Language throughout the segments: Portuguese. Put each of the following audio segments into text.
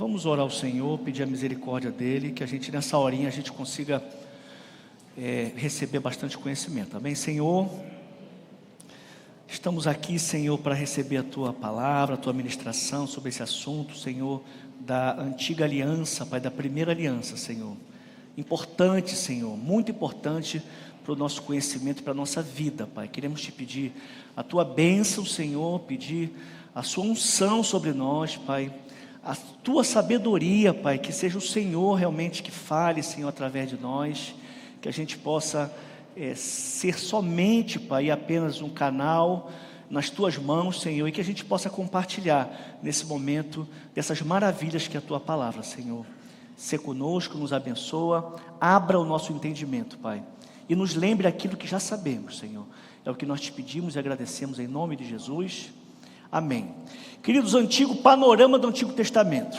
Vamos orar ao Senhor, pedir a misericórdia dEle, que a gente nessa horinha a gente consiga receber bastante conhecimento. Amém, Senhor? Estamos aqui, Senhor, para receber a Tua palavra, a Tua ministração sobre esse assunto, Senhor, da antiga aliança, Pai, da primeira aliança, Senhor. Importante, Senhor, muito importante para o nosso conhecimento, para a nossa vida, Pai. Queremos Te pedir a Tua bênção, Senhor, pedir a Sua unção sobre nós, Pai, a Tua sabedoria, Pai, que seja o Senhor realmente que fale, Senhor, através de nós, que a gente possa ser somente, Pai, apenas um canal nas Tuas mãos, Senhor, e que a gente possa compartilhar nesse momento dessas maravilhas que é a Tua palavra, Senhor. Sê conosco, nos abençoa, abra o nosso entendimento, Pai, e nos lembre aquilo que já sabemos, Senhor. É o que nós Te pedimos e agradecemos em nome de Jesus. Amém. Queridos, antigo panorama do Antigo Testamento.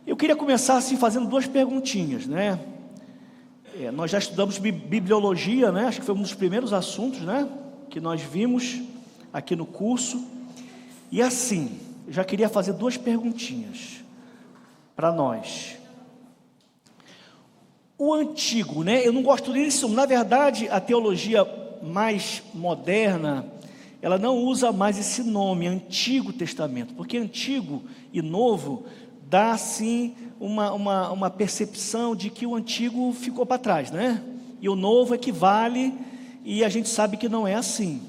Eu queria começar assim fazendo duas perguntinhas, né? Nós já estudamos bibliologia, né? Acho que foi um dos primeiros assuntos, né, que nós vimos aqui no curso. E assim, eu já queria fazer duas perguntinhas para nós. O antigo, né? Eu não gosto disso. Na verdade, a teologia mais moderna, ela não usa mais esse nome, Antigo Testamento, porque Antigo e Novo dá assim uma percepção de que o Antigo ficou para trás, né? E o Novo equivale, e a gente sabe que não é assim.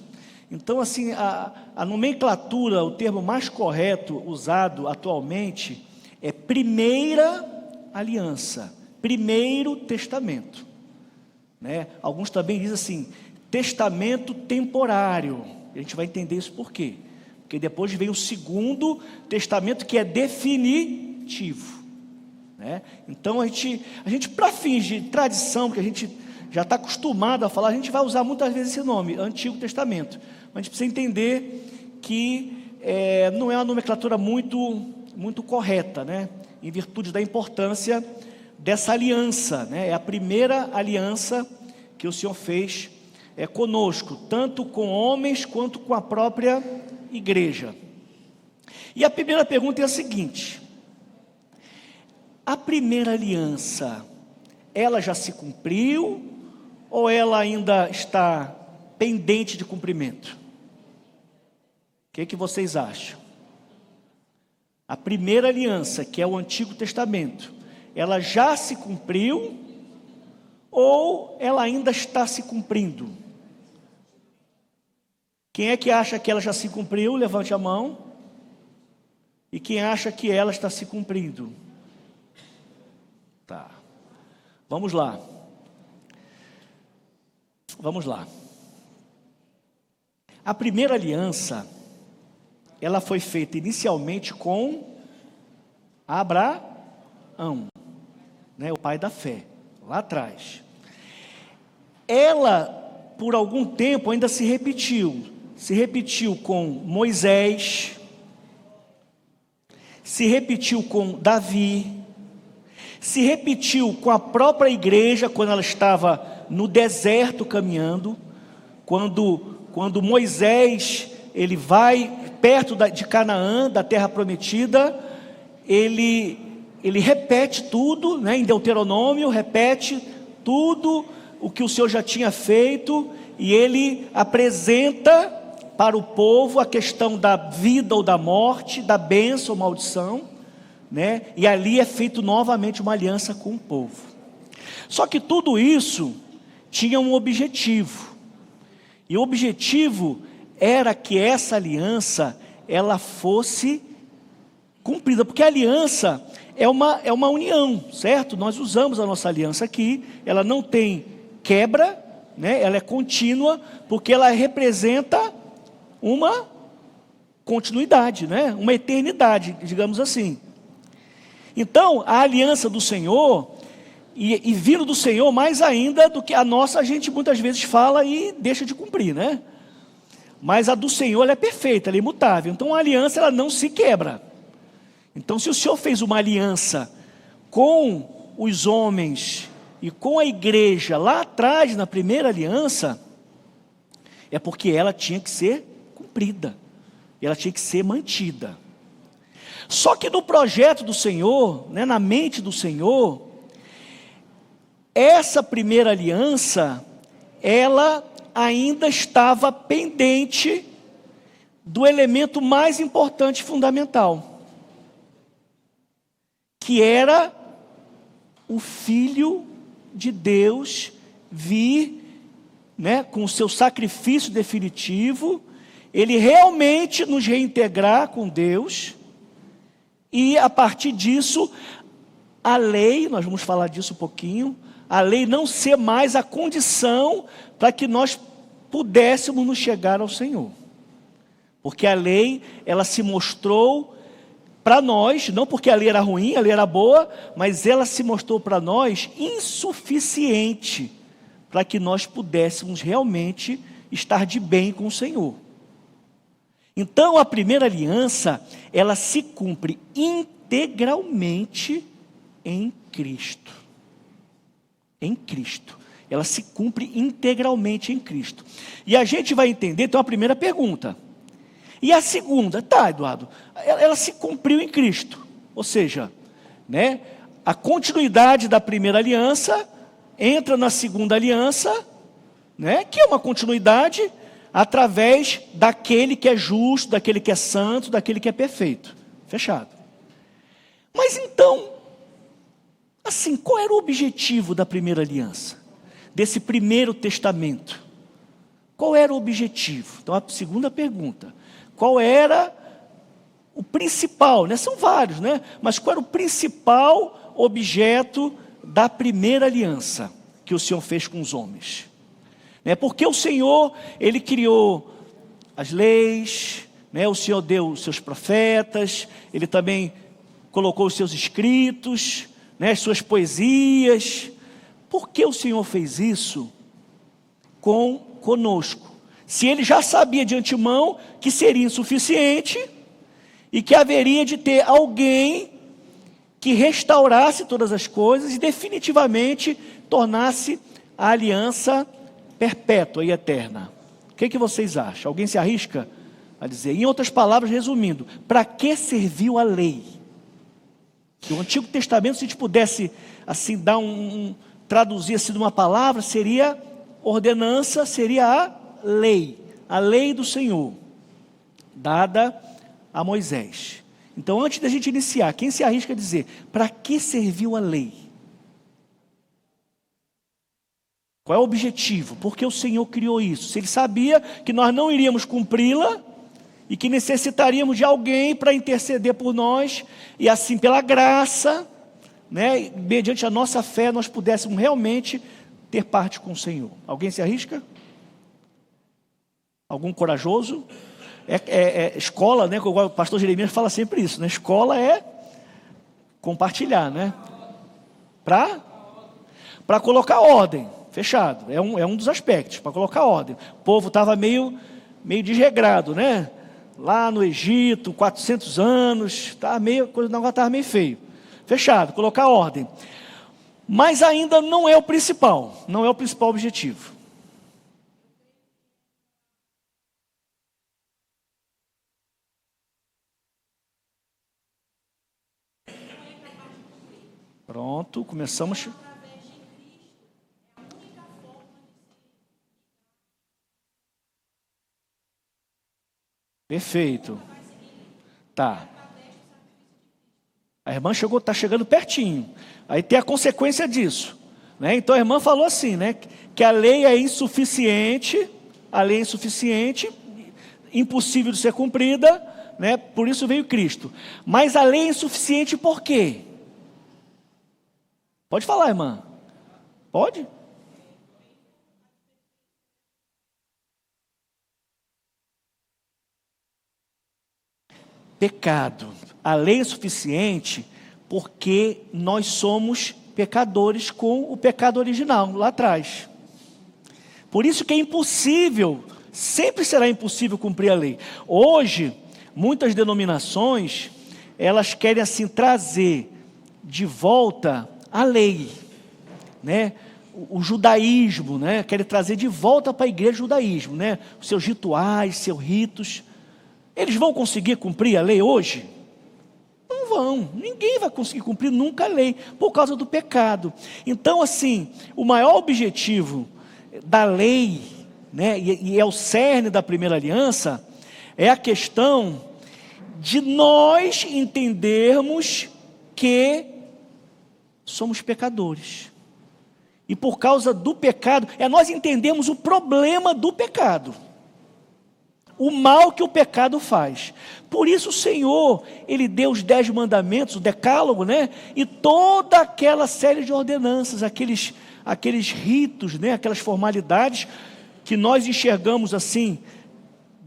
Então, assim, a nomenclatura, o termo mais correto usado atualmente é Primeira Aliança, Primeiro Testamento, né? Alguns também dizem assim, Testamento temporário. A gente vai entender isso por quê? Porque depois vem o Segundo Testamento, que é definitivo, né? Então a gente para fins de tradição, porque a gente já está acostumado a falar, a gente vai usar muitas vezes esse nome, Antigo Testamento. Mas a gente precisa entender que não é uma nomenclatura muito correta, né? Em virtude da importância dessa aliança, né? É a primeira aliança que o Senhor fez conosco, tanto com homens quanto com a própria igreja. E a primeira pergunta é a seguinte: a primeira aliança, ela já se cumpriu ou ela ainda está pendente de cumprimento? O que vocês acham? A primeira aliança, que é o Antigo Testamento, ela já se cumpriu ou ela ainda está se cumprindo? Quem é que acha que ela já se cumpriu? Levante a mão. E quem acha que ela está se cumprindo? Tá. Vamos lá. Vamos lá. A primeira aliança, ela foi feita inicialmente com Abraão, né, o pai da fé, lá atrás. Ela, por algum tempo, ainda se repetiu com Moisés, se repetiu com Davi, se repetiu com a própria igreja, quando ela estava no deserto caminhando, quando Moisés, ele vai perto de Canaã, da terra prometida, ele repete tudo, né, em Deuteronômio, repete tudo o que o Senhor já tinha feito, e ele apresenta para o povo a questão da vida ou da morte, da bênção ou maldição, né? E ali é feito novamente uma aliança com o povo. Só que tudo isso tinha um objetivo, e o objetivo era que essa aliança ela fosse cumprida, porque a aliança é uma união, certo? Nós usamos a nossa aliança aqui, ela não tem quebra, né? Ela é contínua, porque ela representa uma continuidade, né? Uma eternidade, digamos assim. Então, a aliança do Senhor, e vindo do Senhor mais ainda do que a nossa, a gente muitas vezes fala e deixa de cumprir, né? Mas a do Senhor, ela é perfeita, ela é imutável. Então a aliança, ela não se quebra. Então, se o Senhor fez uma aliança com os homens e com a igreja lá atrás, na primeira aliança, é porque ela tinha que ser cumprida, ela tinha que ser mantida. Só que no projeto do Senhor, né, na mente do Senhor, essa primeira aliança, ela ainda estava pendente do elemento mais importante e fundamental, que era o Filho de Deus vir, né, com o seu sacrifício definitivo, ele realmente nos reintegrar com Deus, e a partir disso, a lei, nós vamos falar disso um pouquinho, a lei não ser mais a condição para que nós pudéssemos nos chegar ao Senhor. Porque a lei, ela se mostrou para nós, não porque a lei era ruim, a lei era boa, mas ela se mostrou para nós insuficiente para que nós pudéssemos realmente estar de bem com o Senhor. Então a primeira aliança, ela se cumpre integralmente em Cristo. Em Cristo. Ela se cumpre integralmente em Cristo. E a gente vai entender, então, a primeira pergunta. E a segunda, tá, Eduardo, ela se cumpriu em Cristo. Ou seja, né, a continuidade da primeira aliança entra na segunda aliança, né, que é uma continuidade através daquele que é justo, daquele que é santo, daquele que é perfeito. Fechado. Mas então, assim, qual era o objetivo da primeira aliança? Desse primeiro testamento? Qual era o objetivo? Então, a segunda pergunta. Qual era o principal, né? São vários, né? Mas qual era o principal objeto da primeira aliança que o Senhor fez com os homens? Né? Porque o Senhor, Ele criou as leis, né? O Senhor deu os seus profetas, Ele também colocou os seus escritos, né? As suas poesias. Por que o Senhor fez isso conosco? Se Ele já sabia de antemão que seria insuficiente e que haveria de ter alguém que restaurasse todas as coisas e definitivamente tornasse a aliança perpétua e eterna. O que vocês acham? Alguém se arrisca a dizer? Em outras palavras, resumindo, para que serviu a lei? O Antigo Testamento, se a gente pudesse assim dar traduzir assim numa palavra, seria ordenança, seria a lei do Senhor, dada a Moisés. Então, antes da gente iniciar, quem se arrisca a dizer, para que serviu a lei? Qual é o objetivo? Por que o Senhor criou isso? Se Ele sabia que nós não iríamos cumpri-la, e que necessitaríamos de alguém para interceder por nós, e assim pela graça, né, mediante a nossa fé, nós pudéssemos realmente ter parte com o Senhor. Alguém se arrisca? Algum corajoso? Escola, né? O pastor Jeremias fala sempre isso, né? Escola é compartilhar, né? Para colocar ordem, fechado. É um dos aspectos, para colocar ordem. O povo estava meio desregrado, né? Lá no Egito, 400 anos, o negócio estava meio feio. Fechado, colocar ordem. Mas ainda não é o principal objetivo. Pronto, começamos. Perfeito. Tá. A irmã está chegando pertinho. Aí tem a consequência disso, né? Então a irmã falou assim, né? Que a lei é insuficiente, impossível de ser cumprida, né? Por isso veio Cristo. Mas a lei é insuficiente por quê? Pode falar, irmã. Pode? Pecado. A lei é suficiente porque nós somos pecadores com o pecado original, lá atrás. Por isso que é impossível, sempre será impossível cumprir a lei. Hoje, muitas denominações, elas querem assim trazer de volta a lei, né? O judaísmo, né? Querem trazer de volta para a igreja o judaísmo, né? Os seus rituais, seus ritos. Eles vão conseguir cumprir a lei hoje? vão. Ninguém vai conseguir cumprir nunca a lei, por causa do pecado. Então, assim, o maior objetivo da lei, né, e é o cerne da primeira aliança, é a questão de nós entendermos que somos pecadores. E por causa do pecado, nós entendemos o problema do pecado. O mal que o pecado faz. Por isso o Senhor, Ele deu os 10 mandamentos, o decálogo, né? E toda aquela série de ordenanças, aqueles ritos, né? Aquelas formalidades que nós enxergamos assim,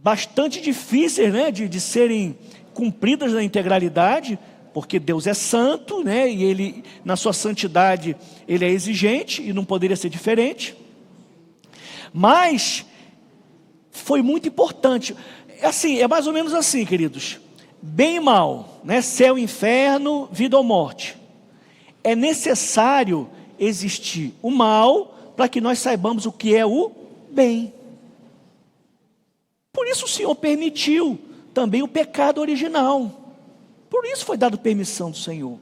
bastante difíceis, né? De serem cumpridas na integralidade, porque Deus é santo, né? E Ele, na sua santidade, Ele é exigente e não poderia ser diferente. Mas foi muito importante. Assim, é mais ou menos assim, queridos. Bem e mal, né? Céu e inferno, vida ou morte. É necessário existir o mal para que nós saibamos o que é o bem. Por isso o Senhor permitiu também o pecado original. Por isso foi dado permissão do Senhor.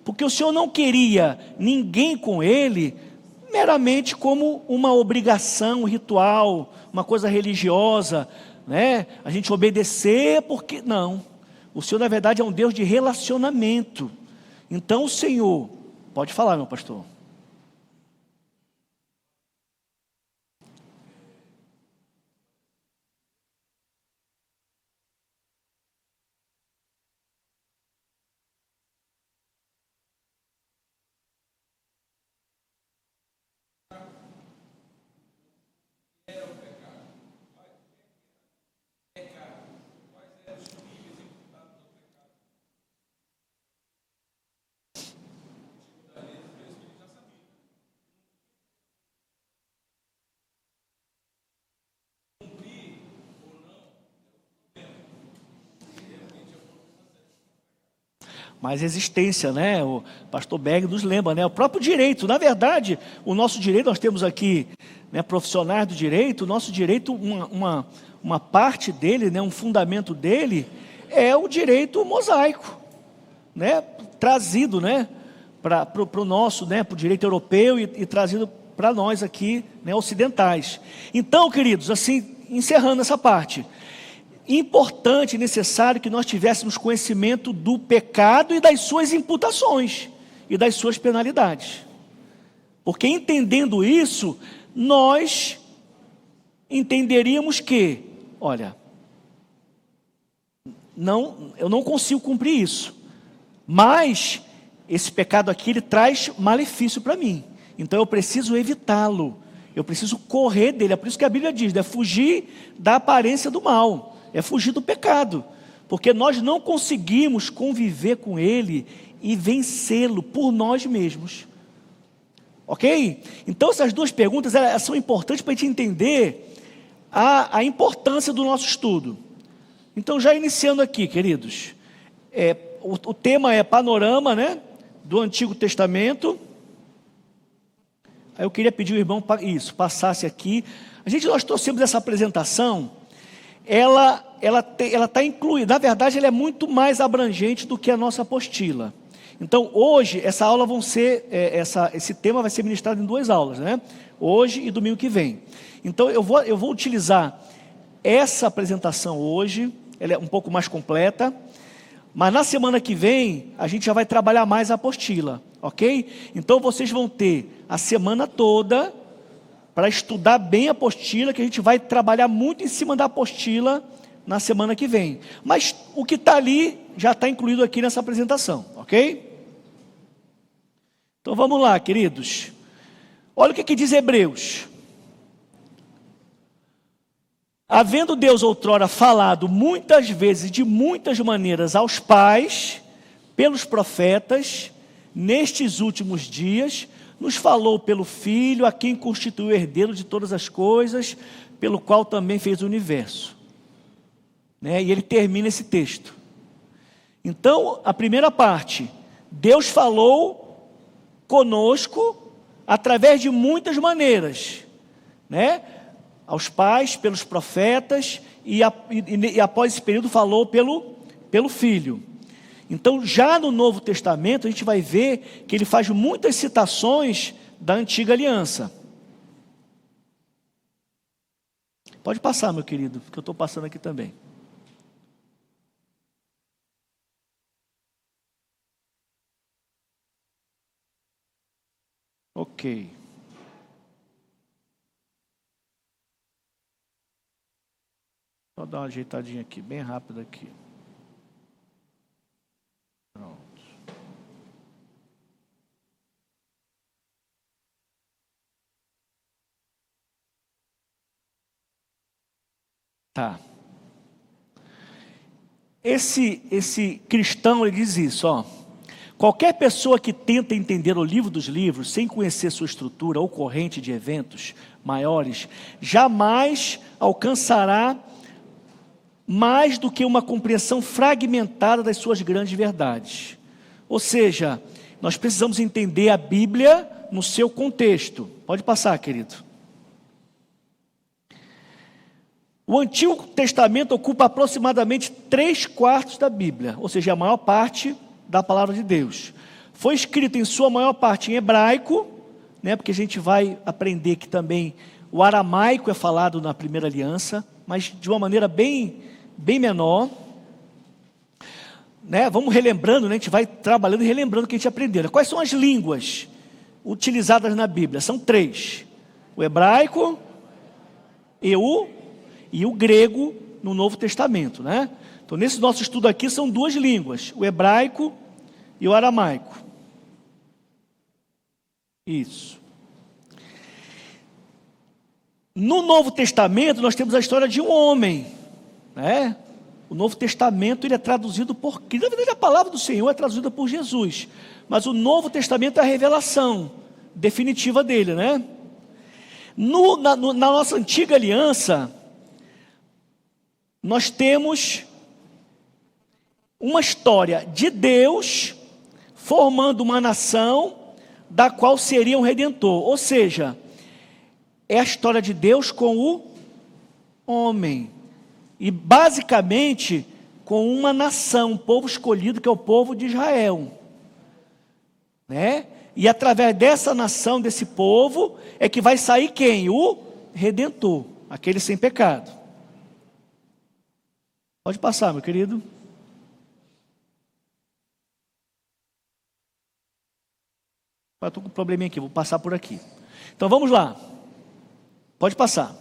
Porque o Senhor não queria ninguém com Ele meramente como uma obrigação, um ritual, uma coisa religiosa, né? A gente obedecer porque... Não. O Senhor, na verdade, é um Deus de relacionamento. Então o Senhor... Pode falar, meu pastor. Mas existência, né? O pastor Berg nos lembra, né? O próprio direito, na verdade, o nosso direito, nós temos aqui, né, profissionais do direito, o nosso direito, uma parte dele, né, um fundamento dele, é o direito mosaico, né? Trazido, né, para o nosso, né, para o direito europeu e trazido para nós aqui, né, ocidentais. Então, queridos, assim, encerrando essa parte, importante e necessário que nós tivéssemos conhecimento do pecado e das suas imputações e das suas penalidades, porque entendendo isso, nós entenderíamos que, olha, eu não consigo cumprir isso, mas esse pecado aqui, ele traz malefício para mim, então eu preciso evitá-lo, eu preciso correr dele. É por isso que a Bíblia diz, é fugir da aparência do mal, é fugir do pecado, porque nós não conseguimos conviver com ele e vencê-lo por nós mesmos. Ok? Então essas duas perguntas, elas são importantes para a gente entender a importância do nosso estudo. Então, já iniciando aqui, queridos, o tema é panorama, né, do Antigo Testamento. Aí eu queria pedir ao irmão passasse aqui. Nós trouxemos essa apresentação, ela está incluída, na verdade ela é muito mais abrangente do que a nossa apostila. Então hoje, essa aula esse tema vai ser ministrado em 2 aulas, né? Hoje e domingo que vem. Então eu vou utilizar essa apresentação hoje, ela é um pouco mais completa, mas na semana que vem a gente já vai trabalhar mais a apostila, ok? Então vocês vão ter a semana toda para estudar bem a apostila, que a gente vai trabalhar muito em cima da apostila na semana que vem. Mas o que está ali já está incluído aqui nessa apresentação, ok? Então vamos lá, queridos. Olha o que diz Hebreus. Havendo Deus outrora falado muitas vezes e de muitas maneiras aos pais, pelos profetas, nestes últimos dias, nos falou pelo Filho, a quem constituiu herdeiro de todas as coisas, pelo qual também fez o universo. Né? E ele termina esse texto. Então, a primeira parte, Deus falou conosco através de muitas maneiras, né? Aos pais, pelos profetas, e após esse período falou pelo Filho. Então, já no Novo Testamento, a gente vai ver que ele faz muitas citações da Antiga Aliança. Pode passar, meu querido, porque eu estou passando aqui também. Ok. Só dar uma ajeitadinha aqui, bem rápido aqui. Pronto. Tá. Esse cristão, ele diz isso, ó. Qualquer pessoa que tenta entender o livro dos livros, sem conhecer sua estrutura ou corrente de eventos maiores, jamais alcançará mais do que uma compreensão fragmentada das suas grandes verdades. Ou seja, nós precisamos entender a Bíblia no seu contexto. Pode passar, querido. O Antigo Testamento ocupa aproximadamente 3/4 da Bíblia, ou seja, a maior parte da palavra de Deus. Foi escrito em sua maior parte em hebraico, né, porque a gente vai aprender que também o aramaico é falado na primeira aliança, mas de uma maneira bem menor. Né, vamos relembrando, né, a gente vai trabalhando e relembrando o que a gente aprendeu. Quais são as línguas utilizadas na Bíblia? São 3. O hebraico e o grego no Novo Testamento, né? Então, nesse nosso estudo aqui, são 2 línguas, o hebraico e o aramaico. Isso. No Novo Testamento, nós temos a história de um homem, né? O Novo Testamento, ele é traduzido por Cristo. Na verdade, a palavra do Senhor é traduzida por Jesus. Mas o Novo Testamento é a revelação definitiva dele, né? Na nossa antiga aliança, nós temos uma história de Deus formando uma nação da qual seria um redentor. Ou seja, é a história de Deus com o homem. E basicamente com uma nação, um povo escolhido, que é o povo de Israel. Né? E através dessa nação, desse povo, é que vai sair quem? O redentor, aquele sem pecado. Pode passar, meu querido. Estou com um probleminha aqui, vou passar por aqui. Então vamos lá. Pode passar.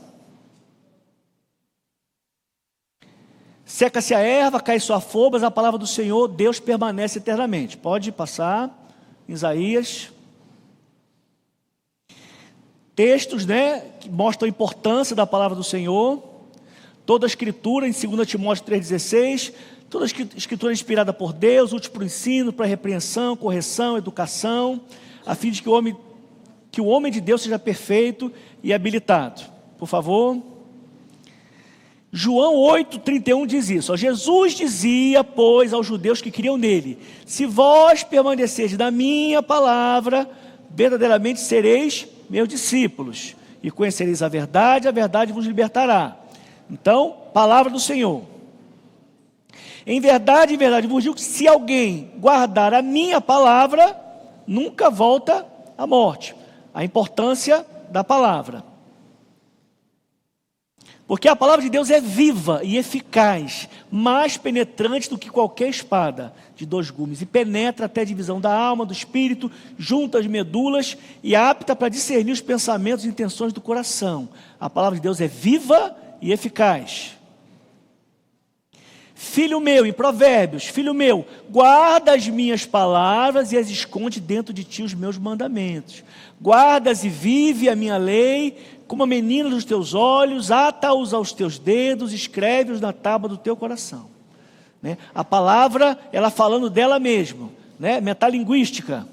Seca-se a erva, cai sua folha, mas a palavra do Senhor, Deus permanece eternamente. Pode passar. Isaías. Textos, né, que mostram a importância da palavra do Senhor. Toda a escritura, em 2 Timóteo 3,16, toda a escritura é inspirada por Deus, útil para o ensino, para a repreensão, correção, educação, a fim de que o homem de Deus seja perfeito e habilitado. Por favor. João 8,31 diz isso. Jesus dizia, pois, aos judeus que criam nele: se vós permanecerdes na minha palavra, verdadeiramente sereis meus discípulos, e conhecereis a verdade vos libertará. Então, palavra do Senhor. Em verdade vos digo que se alguém guardar a minha palavra, nunca volta à morte. A importância da palavra. Porque a palavra de Deus é viva e eficaz, mais penetrante do que qualquer espada de 2 gumes, e penetra até a divisão da alma, do espírito, junto às medulas, e apta para discernir os pensamentos e intenções do coração. A palavra de Deus é viva e eficaz. Filho meu, em Provérbios, filho meu, guarda as minhas palavras e as esconde dentro de ti os meus mandamentos. Guardas e vive a minha lei, como a menina dos teus olhos, ata-os aos teus dedos, escreve-os na tábua do teu coração. Né? A palavra, ela falando dela mesma, né? Metalinguística.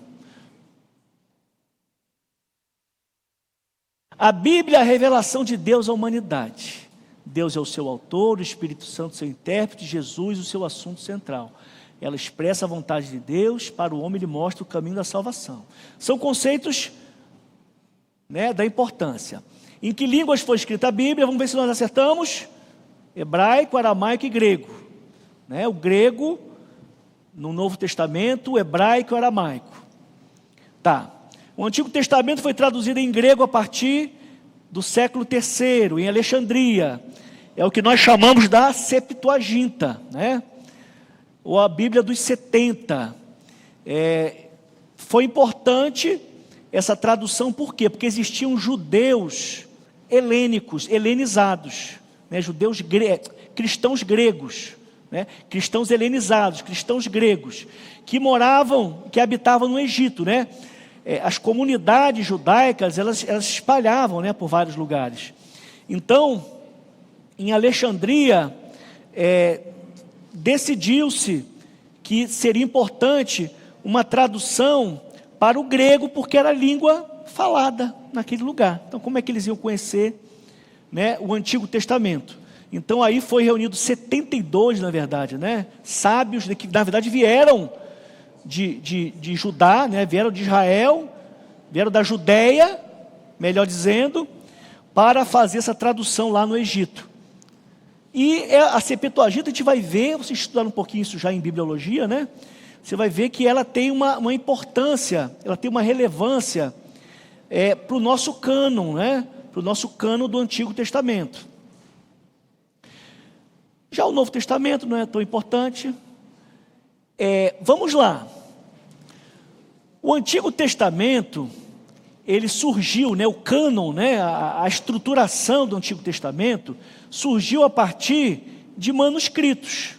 A Bíblia é a revelação de Deus à humanidade. Deus é o seu autor, o Espírito Santo seu intérprete, Jesus o seu assunto central. Ela expressa a vontade de Deus, para o homem ele mostra o caminho da salvação. São conceitos, né, da importância. Em que línguas foi escrita a Bíblia? Vamos ver se nós acertamos. Hebraico, aramaico e grego. Né? O grego, no Novo Testamento, o hebraico e o aramaico. Tá. O Antigo Testamento foi traduzido em grego a partir do século III, em Alexandria. É o que nós chamamos da Septuaginta, né? Ou a Bíblia dos 70. Foi importante essa tradução, por quê? Porque existiam judeus helênicos, helenizados, né? Cristãos gregos, né? Cristãos helenizados, cristãos gregos, que habitavam no Egito, né? As comunidades judaicas, elas se espalhavam, né, por vários lugares. Então, em Alexandria, decidiu-se que seria importante uma tradução para o grego, porque era a língua falada naquele lugar. Então, como é que eles iam conhecer, né, o Antigo Testamento? Então, aí foi reunido 72, na verdade, né, sábios, que na verdade vieram de Judá, né, vieram de Israel, vieram da Judéia, melhor dizendo, para fazer essa tradução lá no Egito. E a Septuaginta, a gente vai ver, você estudar um pouquinho isso já em bibliologia, né? Você vai ver que ela tem uma importância, ela tem uma relevância para o nosso cânon, né? Para o nosso cânon do Antigo Testamento. Já o Novo Testamento não é tão importante. Vamos lá. O Antigo Testamento, ele surgiu, né, o cânon, né, a estruturação do Antigo Testamento, surgiu a partir de manuscritos.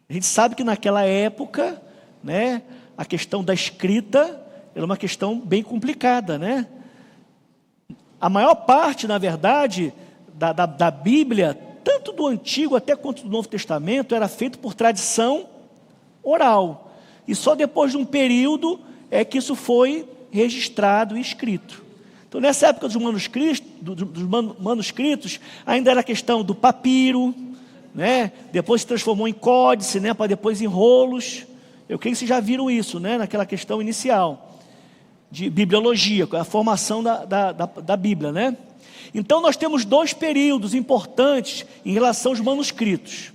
A gente sabe que naquela época, né, a questão da escrita era uma questão bem complicada, né? A maior parte, na verdade, da Bíblia, tanto do Antigo até quanto do Novo Testamento, era feito por tradição oral. E só depois de um período é que isso foi registrado e escrito. Então, nessa época dos manuscritos, ainda era a questão do papiro, né? Depois se transformou em códice, né? Para depois em rolos. Eu creio que vocês já viram isso, né? Naquela questão inicial de bibliologia, a formação da Bíblia, né? Então, nós temos dois períodos importantes em relação aos manuscritos.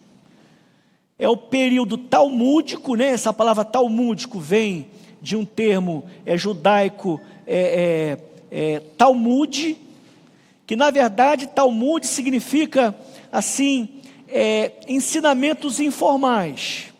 É o período talmúdico, né? Essa palavra talmúdico vem de um termo judaico, Talmud, que na verdade Talmud significa assim, ensinamentos informais.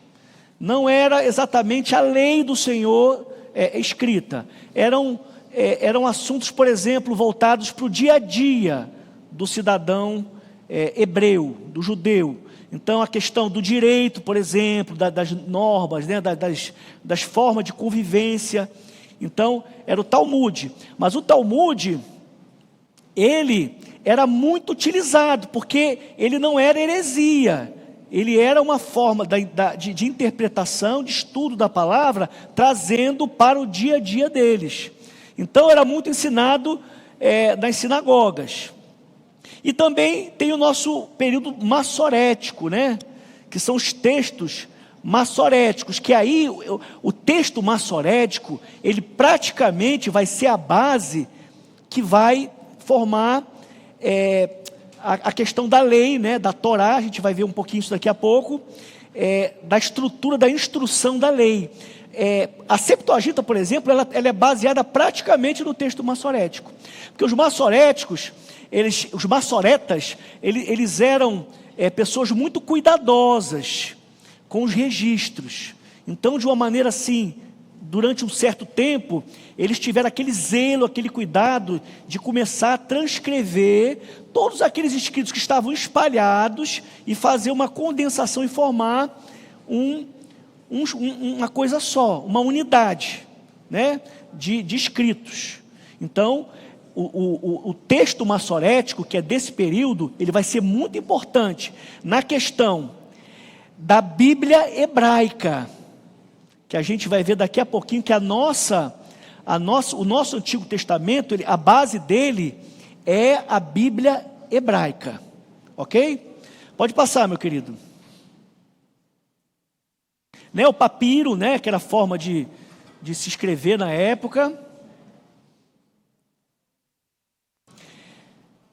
Não era exatamente a lei do Senhor escrita. Eram assuntos, por exemplo, voltados para o dia a dia do cidadão hebreu, do judeu. Então, a questão do direito, por exemplo, das normas, né, das formas de convivência. Então, era o Talmud. Mas o Talmud, ele era muito utilizado, porque ele não era heresia. Ele era uma forma de interpretação, de estudo da palavra, trazendo para o dia a dia deles. Então, era muito ensinado nas sinagogas. E também tem o nosso período massorético, né? Que são os textos massoréticos, que aí o texto massorético, ele praticamente vai ser a base que vai formar a questão da lei, né? Da Torá, a gente vai ver um pouquinho isso daqui a pouco, da estrutura da instrução da lei. A Septuaginta, por exemplo, ela é baseada praticamente no texto massorético, porque os massoréticos, os massoretas, eles eram pessoas muito cuidadosas com os registros. Então, de uma maneira assim, durante um certo tempo, eles tiveram aquele zelo, aquele cuidado de começar a transcrever todos aqueles escritos que estavam espalhados e fazer uma condensação e formar uma coisa só, uma unidade, né, de escritos. Então, o texto massorético, que é desse período, ele vai ser muito importante na questão da Bíblia hebraica, que a gente vai ver daqui a pouquinho, que o nosso Antigo Testamento, a base dele é a Bíblia hebraica, ok? Pode passar, meu querido. Né, o papiro, né, que era a forma de se escrever na época.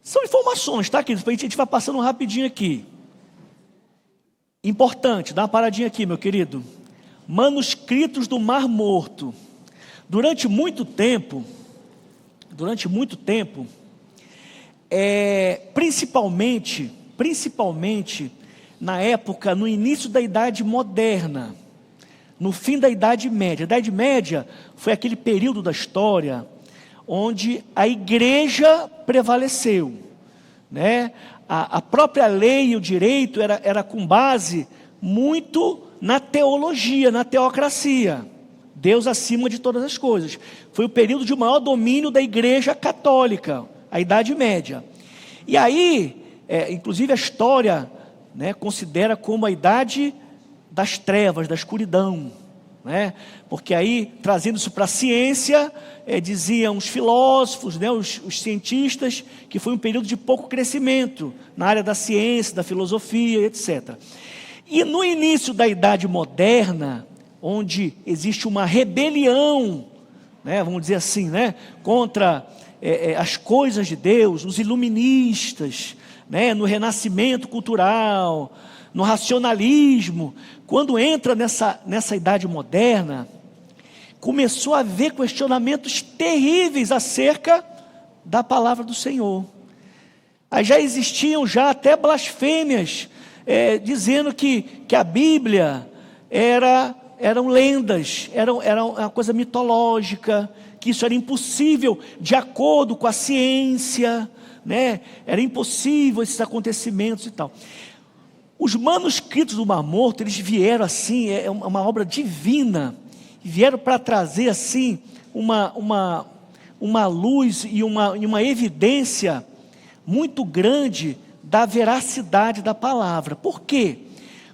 São informações, tá, queridos? A gente vai passando rapidinho aqui. Importante, dá uma paradinha aqui, meu querido. manuscritos do Mar Morto. Durante muito tempo, principalmente na época, no início da Idade Moderna, no fim da Idade Média. A Idade Média foi aquele período da história onde a igreja prevaleceu, né? A própria lei e o direito era com base muito na teologia, na teocracia. Deus acima de todas as coisas. Foi o período de maior domínio da igreja católica, a Idade Média. E aí, inclusive a história, né, considera como a idade das trevas, da escuridão, né? Porque aí, trazendo isso para a ciência, diziam os filósofos, né, os cientistas, que foi um período de pouco crescimento na área da ciência, da filosofia, etc. E no início da Idade Moderna, onde existe uma rebelião, né, vamos dizer assim, né, contra as coisas de Deus, os iluministas, né, no renascimento cultural, no racionalismo, quando entra nessa Idade Moderna, começou a haver questionamentos terríveis acerca da palavra do Senhor. Aí já existiam até blasfêmias, dizendo que a Bíblia eram lendas, era uma coisa mitológica, que isso era impossível de acordo com a ciência, né? Era impossível esses acontecimentos e tal. Os manuscritos do Mar Morto, eles vieram assim, é uma obra divina, vieram para trazer assim uma luz e uma evidência muito grande da veracidade da palavra. Por quê?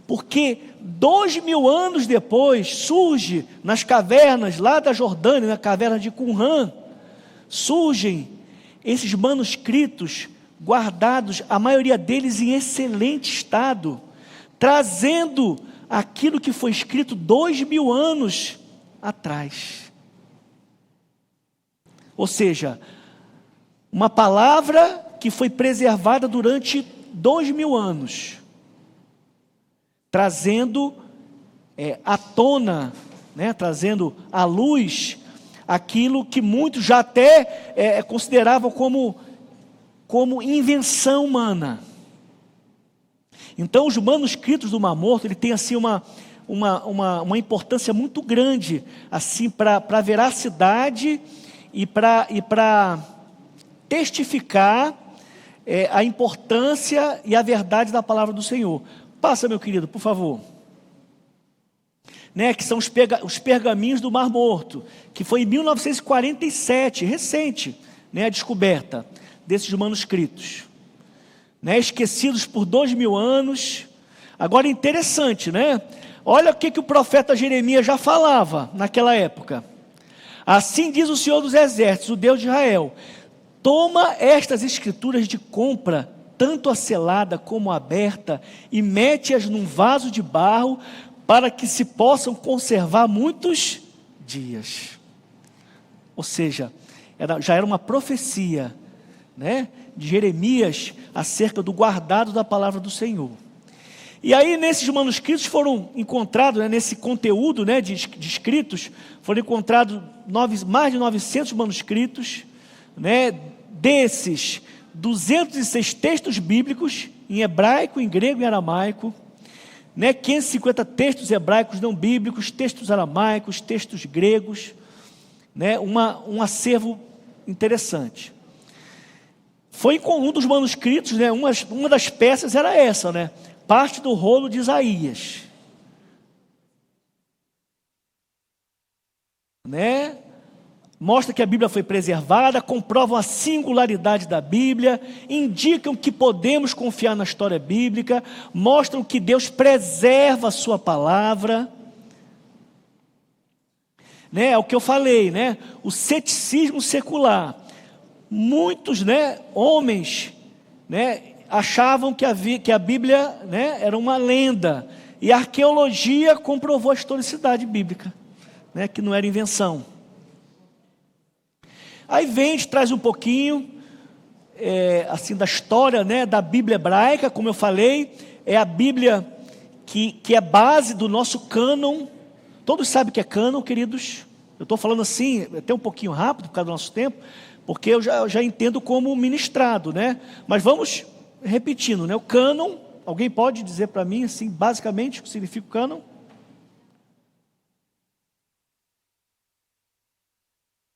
Porque 2000 anos depois, surge nas cavernas lá da Jordânia, na caverna de Qumran, surgem esses manuscritos guardados, a maioria deles em excelente estado, trazendo aquilo que foi escrito 2000 anos atrás. Ou seja, uma palavra que foi preservada durante 2000 anos, trazendo à tona, né, trazendo à luz aquilo que muitos já até consideravam como invenção humana. Então os manuscritos do Mar Morto, ele tem assim uma importância muito grande assim para a veracidade e para testificar a importância e a verdade da palavra do Senhor. Passa, meu querido, por favor. Né, que são os pergaminhos do Mar Morto, que foi em 1947, recente, né, a descoberta desses manuscritos, né, esquecidos por 2000 anos. Agora interessante, né? Olha o que o profeta Jeremias já falava naquela época. Assim diz o Senhor dos Exércitos, o Deus de Israel: toma estas escrituras de compra, tanto a selada como a aberta, e mete-as num vaso de barro, para que se possam conservar muitos dias. Ou seja, já era uma profecia, né, de Jeremias acerca do guardado da palavra do Senhor. E aí nesses manuscritos foram encontrados, né, nesse conteúdo, né, de escritos, foram encontrados mais de 900 manuscritos, né, desses 206 textos bíblicos, em hebraico, em grego e aramaico, né, 550 textos hebraicos não bíblicos, textos aramaicos, textos gregos, né, um acervo interessante. Foi com um dos manuscritos, né, uma das peças era essa, né, parte do rolo de Isaías, né? Mostra que a Bíblia foi preservada, comprovam a singularidade da Bíblia, indicam que podemos confiar na história bíblica, mostram que Deus preserva a sua palavra, né? É o que eu falei, né? O ceticismo secular. Muitos, né, homens, né, achavam que a Bíblia, né, era uma lenda, e a arqueologia comprovou a historicidade bíblica, né, que não era invenção. Aí vem, a gente traz um pouquinho assim, da história, né, da Bíblia hebraica. Como eu falei, é a Bíblia que é base do nosso cânon. todos sabem que é cânon, queridos. Eu estou falando assim, até um pouquinho rápido, por causa do nosso tempo, porque eu já entendo como ministrado, né? Mas vamos repetindo, né? O cânon, alguém pode dizer para mim, assim, basicamente, o que significa o cânon?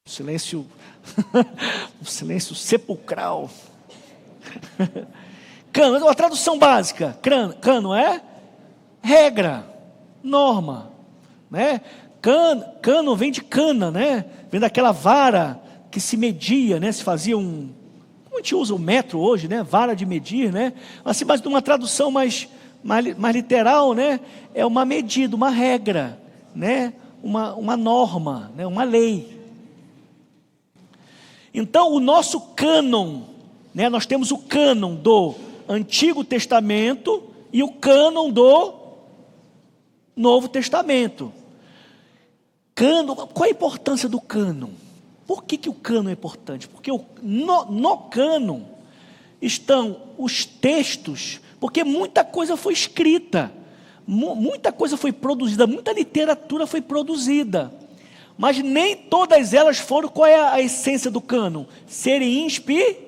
Silêncio, um silêncio sepulcral. Cânon, a tradução básica, cânon é regra, norma, né? Cânon vem de cana, né? Vem daquela vara que se media, né? Se fazia como a gente usa o metro hoje, né? Vara de medir, né? Assim, mas numa tradução mais literal, né? É uma medida, uma regra, né? Uma norma, né? Uma lei. Então, o nosso cânon, né? Nós temos o cânon do Antigo Testamento e o cânon do Novo Testamento. Cânon, qual a importância do cânon? Por que o cânon é importante? Porque no cânon estão os textos, porque muita coisa foi escrita, muita coisa foi produzida, muita literatura foi produzida, mas nem todas elas foram. Qual é a essência do cânon? Serem inspiradas.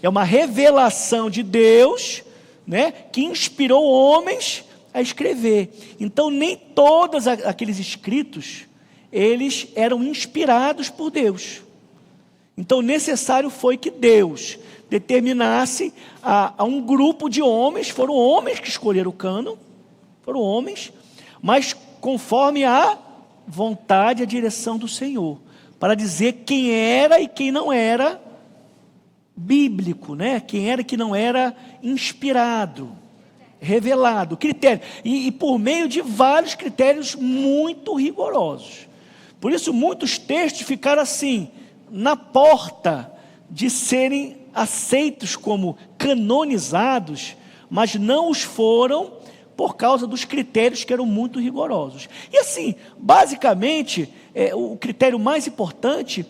É uma revelação de Deus, né, que inspirou homens a escrever. Então nem todos aqueles escritos, eles eram inspirados por Deus. Então necessário foi que Deus determinasse a um grupo de homens, foram homens que escolheram o cânon, foram homens, mas conforme a vontade e a direção do Senhor, para dizer quem era e quem não era bíblico, né? Quem era e quem não era inspirado, revelado, critério, e por meio de vários critérios muito rigorosos. Por isso muitos textos ficaram assim, na porta de serem aceitos como canonizados, mas não os foram por causa dos critérios que eram muito rigorosos. E assim, basicamente, o critério mais importante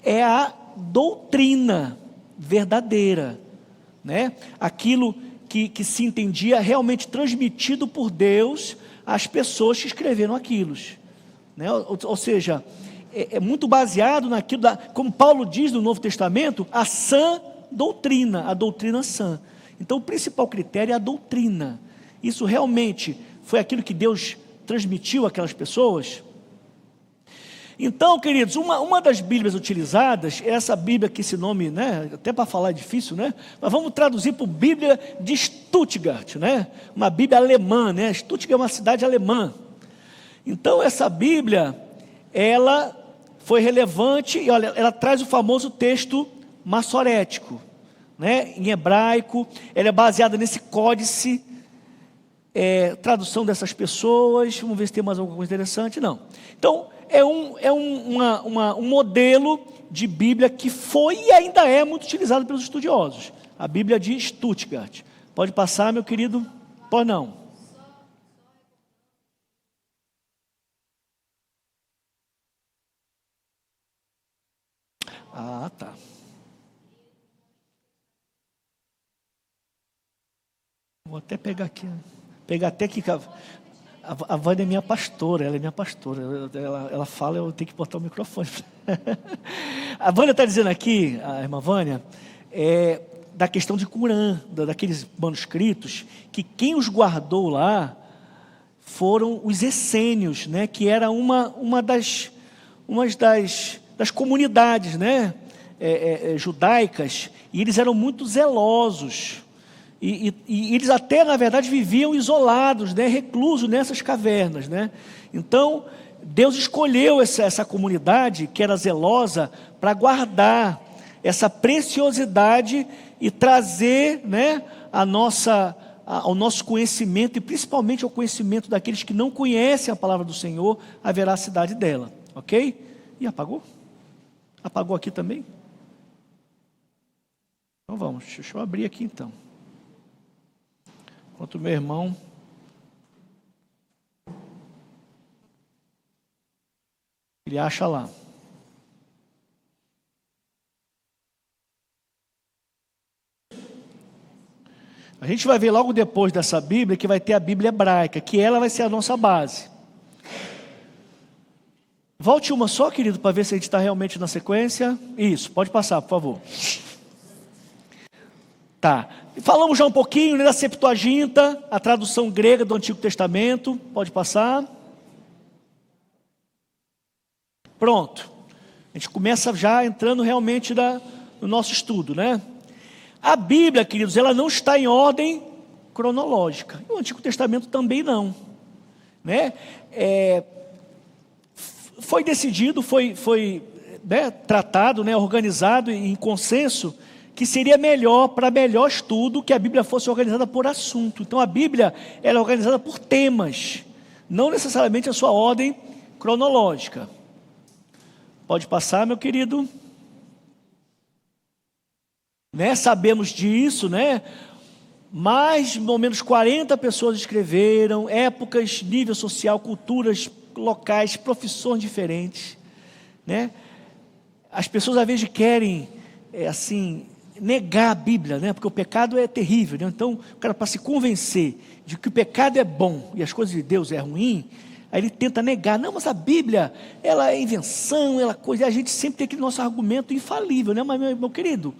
é a doutrina verdadeira, né? Aquilo que se entendia realmente transmitido por Deus às pessoas que escreveram aquilo, né? Ou seja, é muito baseado naquilo, como Paulo diz no Novo Testamento, a sã doutrina, a doutrina sã. Então o principal critério é a doutrina. Isso realmente foi aquilo que Deus transmitiu àquelas pessoas? Então, queridos, uma das Bíblias utilizadas é essa Bíblia que esse nome, né, até para falar é difícil, né? Mas vamos traduzir por Bíblia de Stuttgart, né? Uma Bíblia alemã, né? Stuttgart é uma cidade alemã. Então, essa Bíblia, ela foi relevante, e olha, ela traz o famoso texto massorético, né? Em hebraico, ela é baseada nesse códice, tradução dessas pessoas. Vamos ver se tem mais alguma coisa interessante. Não. Então, é um modelo de Bíblia que foi e ainda é muito utilizado pelos estudiosos. A Bíblia de Stuttgart. Pode passar, meu querido? Pode não. Ah, tá. Vou até pegar aqui. Pegar até aqui. A Vânia é minha pastora, ela é minha pastora. Ela fala, eu tenho que botar o microfone. A Vânia está dizendo aqui, a irmã Vânia, da questão de Corã, daqueles manuscritos, que quem os guardou lá foram os essênios, né, que era uma das comunidades, né, judaicas, e eles eram muito zelosos. E eles até, na verdade, viviam isolados, né, reclusos nessas cavernas, né? Então, Deus escolheu essa comunidade que era zelosa para guardar essa preciosidade e trazer, né, ao nosso conhecimento, e principalmente ao conhecimento daqueles que não conhecem a palavra do Senhor, a veracidade dela, ok? E apagou? Apagou aqui também? Então vamos, deixa eu abrir aqui então. Enquanto o meu irmão ele acha lá. A gente vai ver logo depois dessa Bíblia que vai ter a Bíblia hebraica, que ela vai ser a nossa base. Volte uma só, querido, para ver se a gente está realmente na sequência. Isso, pode passar, por favor. Tá. Falamos já um pouquinho, né, da Septuaginta, a tradução grega do Antigo Testamento. Pode passar. Pronto. A gente começa já entrando realmente no nosso estudo, né? A Bíblia, queridos, ela não está em ordem cronológica. O Antigo Testamento também não, né? Foi decidido, foi né, tratado, né, organizado em consenso, que seria melhor, para melhor estudo, que a Bíblia fosse organizada por assunto. Então a Bíblia ela é organizada por temas, não necessariamente a sua ordem cronológica. Pode passar, meu querido. Né, sabemos disso, né? Mais ou menos 40 pessoas escreveram, épocas, nível social, culturas locais, profissões diferentes, né? As pessoas às vezes querem, assim, negar a Bíblia, né? Porque o pecado é terrível, né? Então, o cara, para se convencer de que o pecado é bom e as coisas de Deus é ruim, aí ele tenta negar. Não, mas a Bíblia, ela é invenção, ela coisa. E a gente sempre tem aquele nosso argumento infalível, né? Mas, meu querido,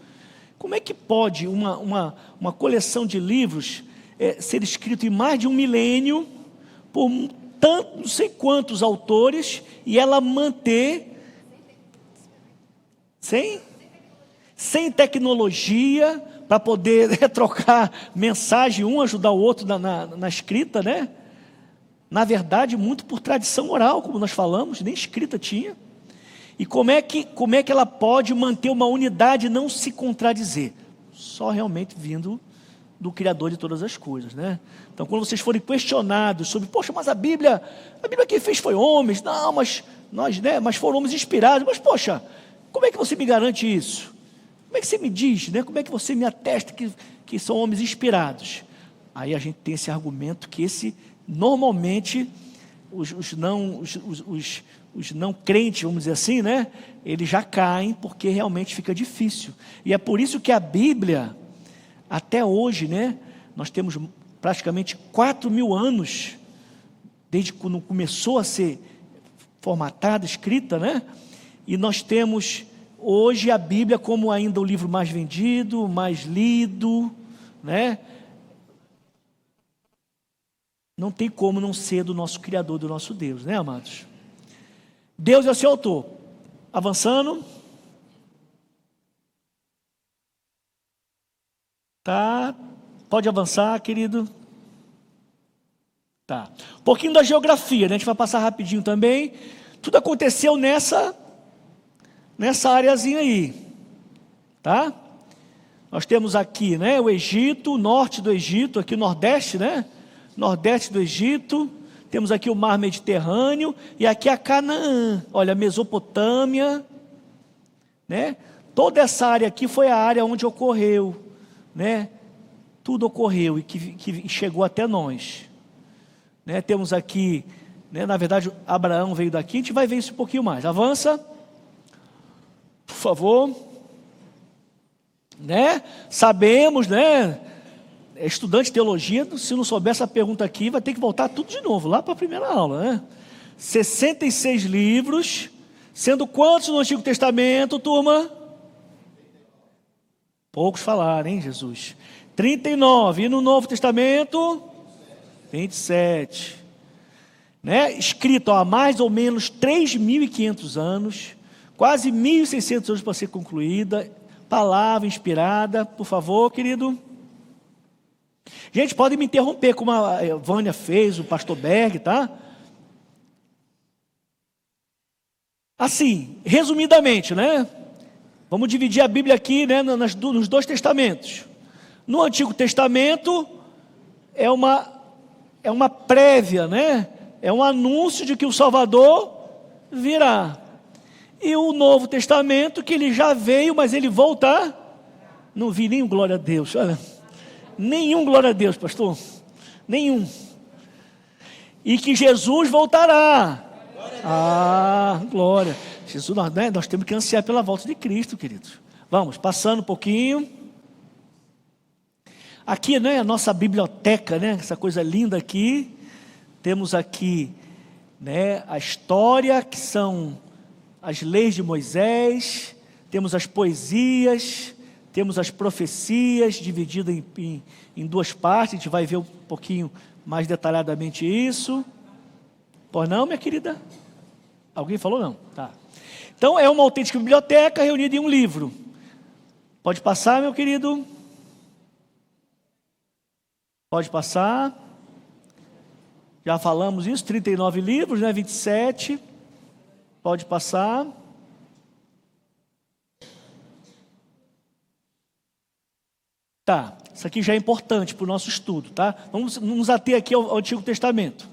como é que pode uma coleção de livros ser escrito em mais de um milênio por tanto, não sei quantos autores, e ela manter sem tecnologia para poder trocar mensagem, um ajudar o outro na escrita, né? Na verdade, muito por tradição oral, como nós falamos, nem escrita tinha. E como é que ela pode manter uma unidade e não se contradizer? Só realmente vindo do Criador de todas as coisas, né? Então, quando vocês forem questionados sobre, poxa, mas a Bíblia quem fez foi homens. Não, mas nós, né? Mas foram homens inspirados. Mas, poxa, como é que você me garante isso? Como é que você me diz, né? Como é que você me atesta que são homens inspirados? Aí a gente tem esse argumento que normalmente os não crentes, vamos dizer assim, né? Eles já caem porque realmente fica difícil. E é por isso que a Bíblia, até hoje, né? Nós temos praticamente 4.000 anos, desde quando começou a ser formatada, escrita, né? E nós temos hoje a Bíblia como ainda o livro mais vendido, mais lido, né? Não tem como não ser do nosso Criador, do nosso Deus, né, amados? Deus é o seu autor. Avançando. Tá. Pode avançar, querido. Tá. Um pouquinho da geografia, né? A gente vai passar rapidinho também. Tudo aconteceu nessa areazinha aí. Tá? Nós temos aqui, né, o Egito, o norte do Egito, aqui o nordeste, né? Nordeste do Egito. Temos aqui o mar Mediterrâneo e aqui a Canaã, olha, a Mesopotâmia, né? Toda essa área aqui foi a área onde ocorreu, né? Tudo ocorreu e que chegou até nós, né? Temos aqui, né? Na verdade, Abraão veio daqui, a gente vai ver isso um pouquinho mais. Avança, por favor, né? Sabemos, né? Estudante de teologia, se não souber essa pergunta aqui, vai ter que voltar tudo de novo, lá para a primeira aula, né? 66 livros, sendo quantos no Antigo Testamento, turma? Poucos falaram, hein, Jesus? 39, e no Novo Testamento? 27. Né? Escrito há mais ou menos 3.500 anos, quase 1.600 anos para ser concluída, palavra inspirada, por favor, querido. Gente, podem me interromper, como a Vânia fez, o pastor Berg, tá? Assim, resumidamente, né? Vamos dividir a Bíblia aqui, né, nos dois testamentos. No Antigo Testamento, é uma prévia, né? É um anúncio de que o Salvador virá. E o Novo Testamento, que ele já veio, mas ele volta. Não vi nenhum glória a Deus, olha. Nenhum glória a Deus, pastor. Nenhum. E que Jesus voltará. Glória. Jesus, nós temos que ansiar pela volta de Cristo, queridos. Vamos, passando um pouquinho. Aqui, né, a nossa biblioteca, né, essa coisa linda aqui. Temos aqui né, a história, que são as leis de Moisés, temos as poesias, temos as profecias, divididas em duas partes, a gente vai ver um pouquinho mais detalhadamente isso. Pois não, minha querida? Alguém falou não? Tá. Então, é uma autêntica biblioteca reunida em um livro. Pode passar, meu querido? Pode passar. Já falamos isso, 39 livros, né? 27. Pode passar. Tá, isso aqui já é importante para o nosso estudo, tá? Vamos nos ater aqui ao Antigo Testamento.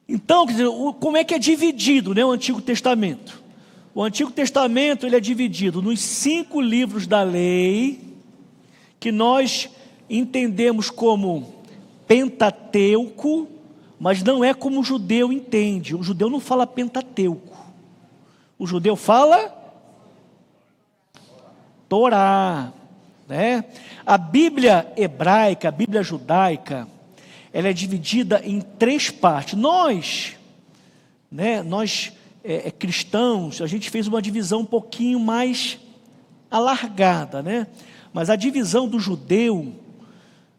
Então, quer dizer, como é que é dividido, né, o Antigo Testamento? O Antigo Testamento ele é dividido nos 5 livros da lei, que nós entendemos como Pentateuco, mas não é como o judeu entende. O judeu não fala Pentateuco. O judeu fala Torá, né? A Bíblia hebraica, a Bíblia judaica, ela é dividida em 3 partes. Nós cristãos, a gente fez uma divisão um pouquinho mais alargada, né? Mas a divisão do judeu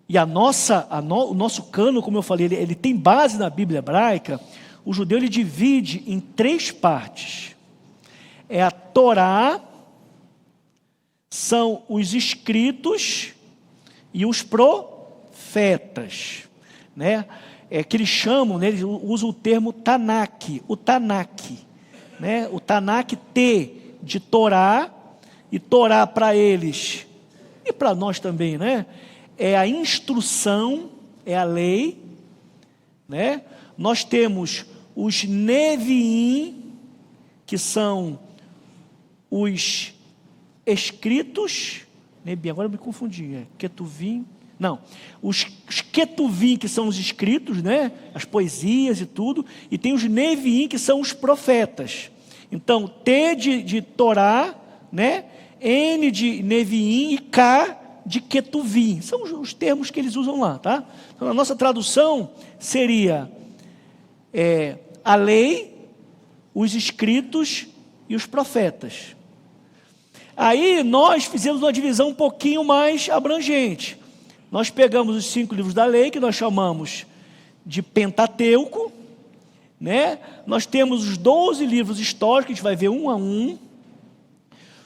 e o nosso cânon, como eu falei, ele tem base na Bíblia hebraica. O judeu ele divide em 3 partes. É a Torá, são os escritos e os profetas, né? Que eles chamam, né, eles usam o termo Tanakh, o Tanakh, né? O Tanakh de Torá, e Torá para eles, e para nós também, né? É a instrução, é a lei, né? Nós temos os Neviim, que são os escritos, agora eu me confundi, Ketuvim, não, os Ketuvim, que são os escritos, né? As poesias e tudo, e tem os Neviim, que são os profetas. Então, T de Torá, né? N de Neviim e K de Ketuvim, são os termos que eles usam lá, tá? Então, a nossa tradução seria a lei, os escritos e os profetas. Aí nós fizemos uma divisão um pouquinho mais abrangente. Nós pegamos os 5 livros da lei, que nós chamamos de Pentateuco, né? Nós temos os 12 livros históricos, que a gente vai ver um a um.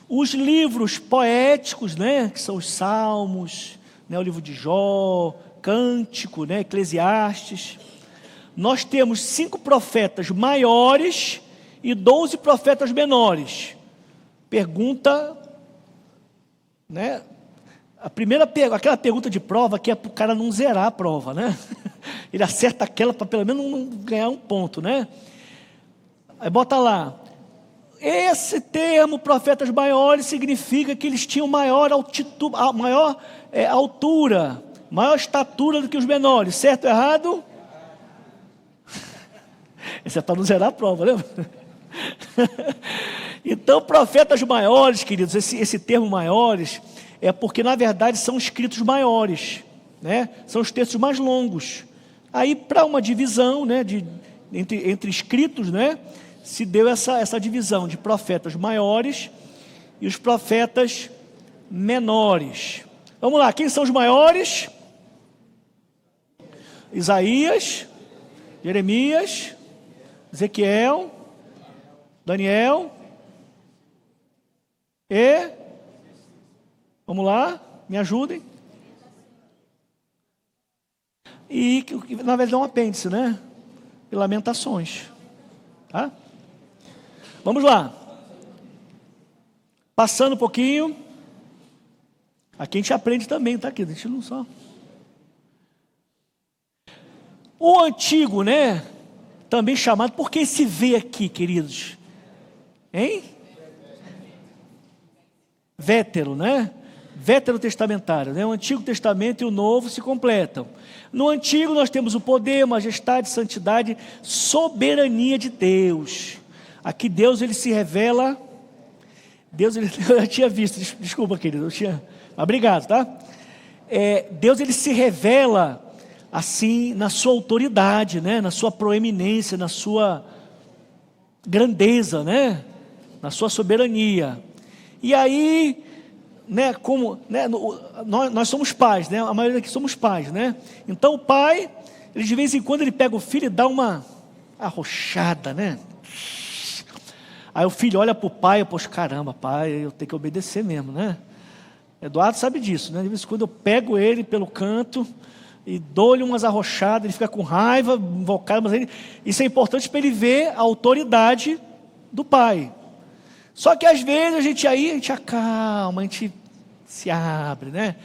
Os livros poéticos, né? Que são os Salmos, né? O livro de Jó, Cântico, né? Eclesiastes. Nós temos 5 profetas maiores e 12 profetas menores. Pergunta, né? Aquela pergunta de prova que é para o cara não zerar a prova, né? Ele acerta aquela para pelo menos não ganhar um ponto, né? Aí bota lá, esse termo, profetas maiores, significa que eles tinham maior altitude, maior altura, maior estatura do que os menores, certo ou errado? Esse é para não zerar a prova, lembra? Então, profetas maiores, queridos, esse termo maiores, é porque na verdade são escritos maiores, né? São os textos mais longos. Aí, para uma divisão, né, entre escritos, né, se deu essa divisão de profetas maiores e os profetas menores. Vamos lá, quem são os maiores? Isaías, Jeremias, Ezequiel, Daniel e... Vamos lá, me ajudem. E na verdade é um apêndice, né? E Lamentações. Tá? Vamos lá. Passando um pouquinho. Aqui a gente aprende também, tá aqui? A gente não só. O antigo, né? Também chamado, por que se vê aqui, queridos? Hein? Vétero, né? Veterotestamentário, né? O Antigo Testamento e o Novo se completam. No Antigo nós temos o poder, majestade, santidade, soberania de Deus. Aqui Deus ele se revela. Deus ele, eu já tinha visto, desculpa querido, obrigado, tá? Deus ele se revela assim, na sua autoridade, né? Na sua proeminência, na sua grandeza, né? Na sua soberania. E aí, né, como, né, nós somos pais, né? A maioria aqui somos pais, né? Então o pai, ele de vez em quando ele pega o filho e dá uma arrochada, né? Aí o filho olha para o pai e, poxa, caramba, pai, eu tenho que obedecer mesmo, né? Eduardo sabe disso, né? De vez em quando eu pego ele pelo canto e dou-lhe umas arrochadas, ele fica com raiva, invocado, mas isso é importante para ele ver a autoridade do pai. Só que às vezes a gente acalma, a gente se abre, né?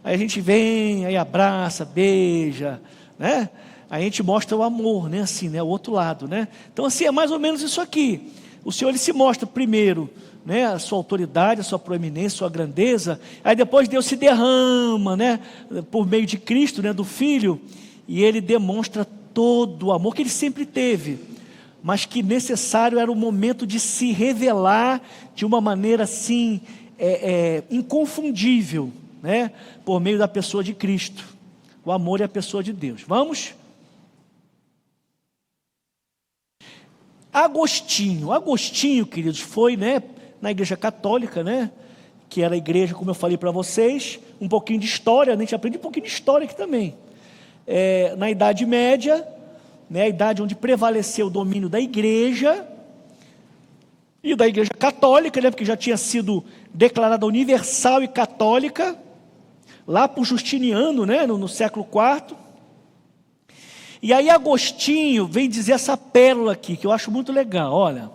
Aí a gente vem, aí abraça, beija, né? Aí a gente mostra o amor, né? Assim, né? O outro lado, né? Então assim, é mais ou menos isso aqui. O Senhor, ele se mostra primeiro, né? A sua autoridade, a sua proeminência, a sua grandeza. Aí depois Deus se derrama, né? Por meio de Cristo, né? Do Filho. E Ele demonstra todo o amor que Ele sempre teve, mas que necessário era o momento de se revelar de uma maneira assim, inconfundível, né? Por meio da pessoa de Cristo. O amor é a pessoa de Deus. Vamos? Agostinho, queridos, foi, né, na igreja católica, né? Que era a igreja, como eu falei para vocês, um pouquinho de história, né, a gente aprende um pouquinho de história aqui também. Na Idade Média, né, a idade onde prevaleceu o domínio da igreja e da igreja católica, né, porque já tinha sido declarada universal e católica lá por Justiniano, né, no século IV. E aí Agostinho vem dizer essa pérola aqui, que eu acho muito legal. Olha,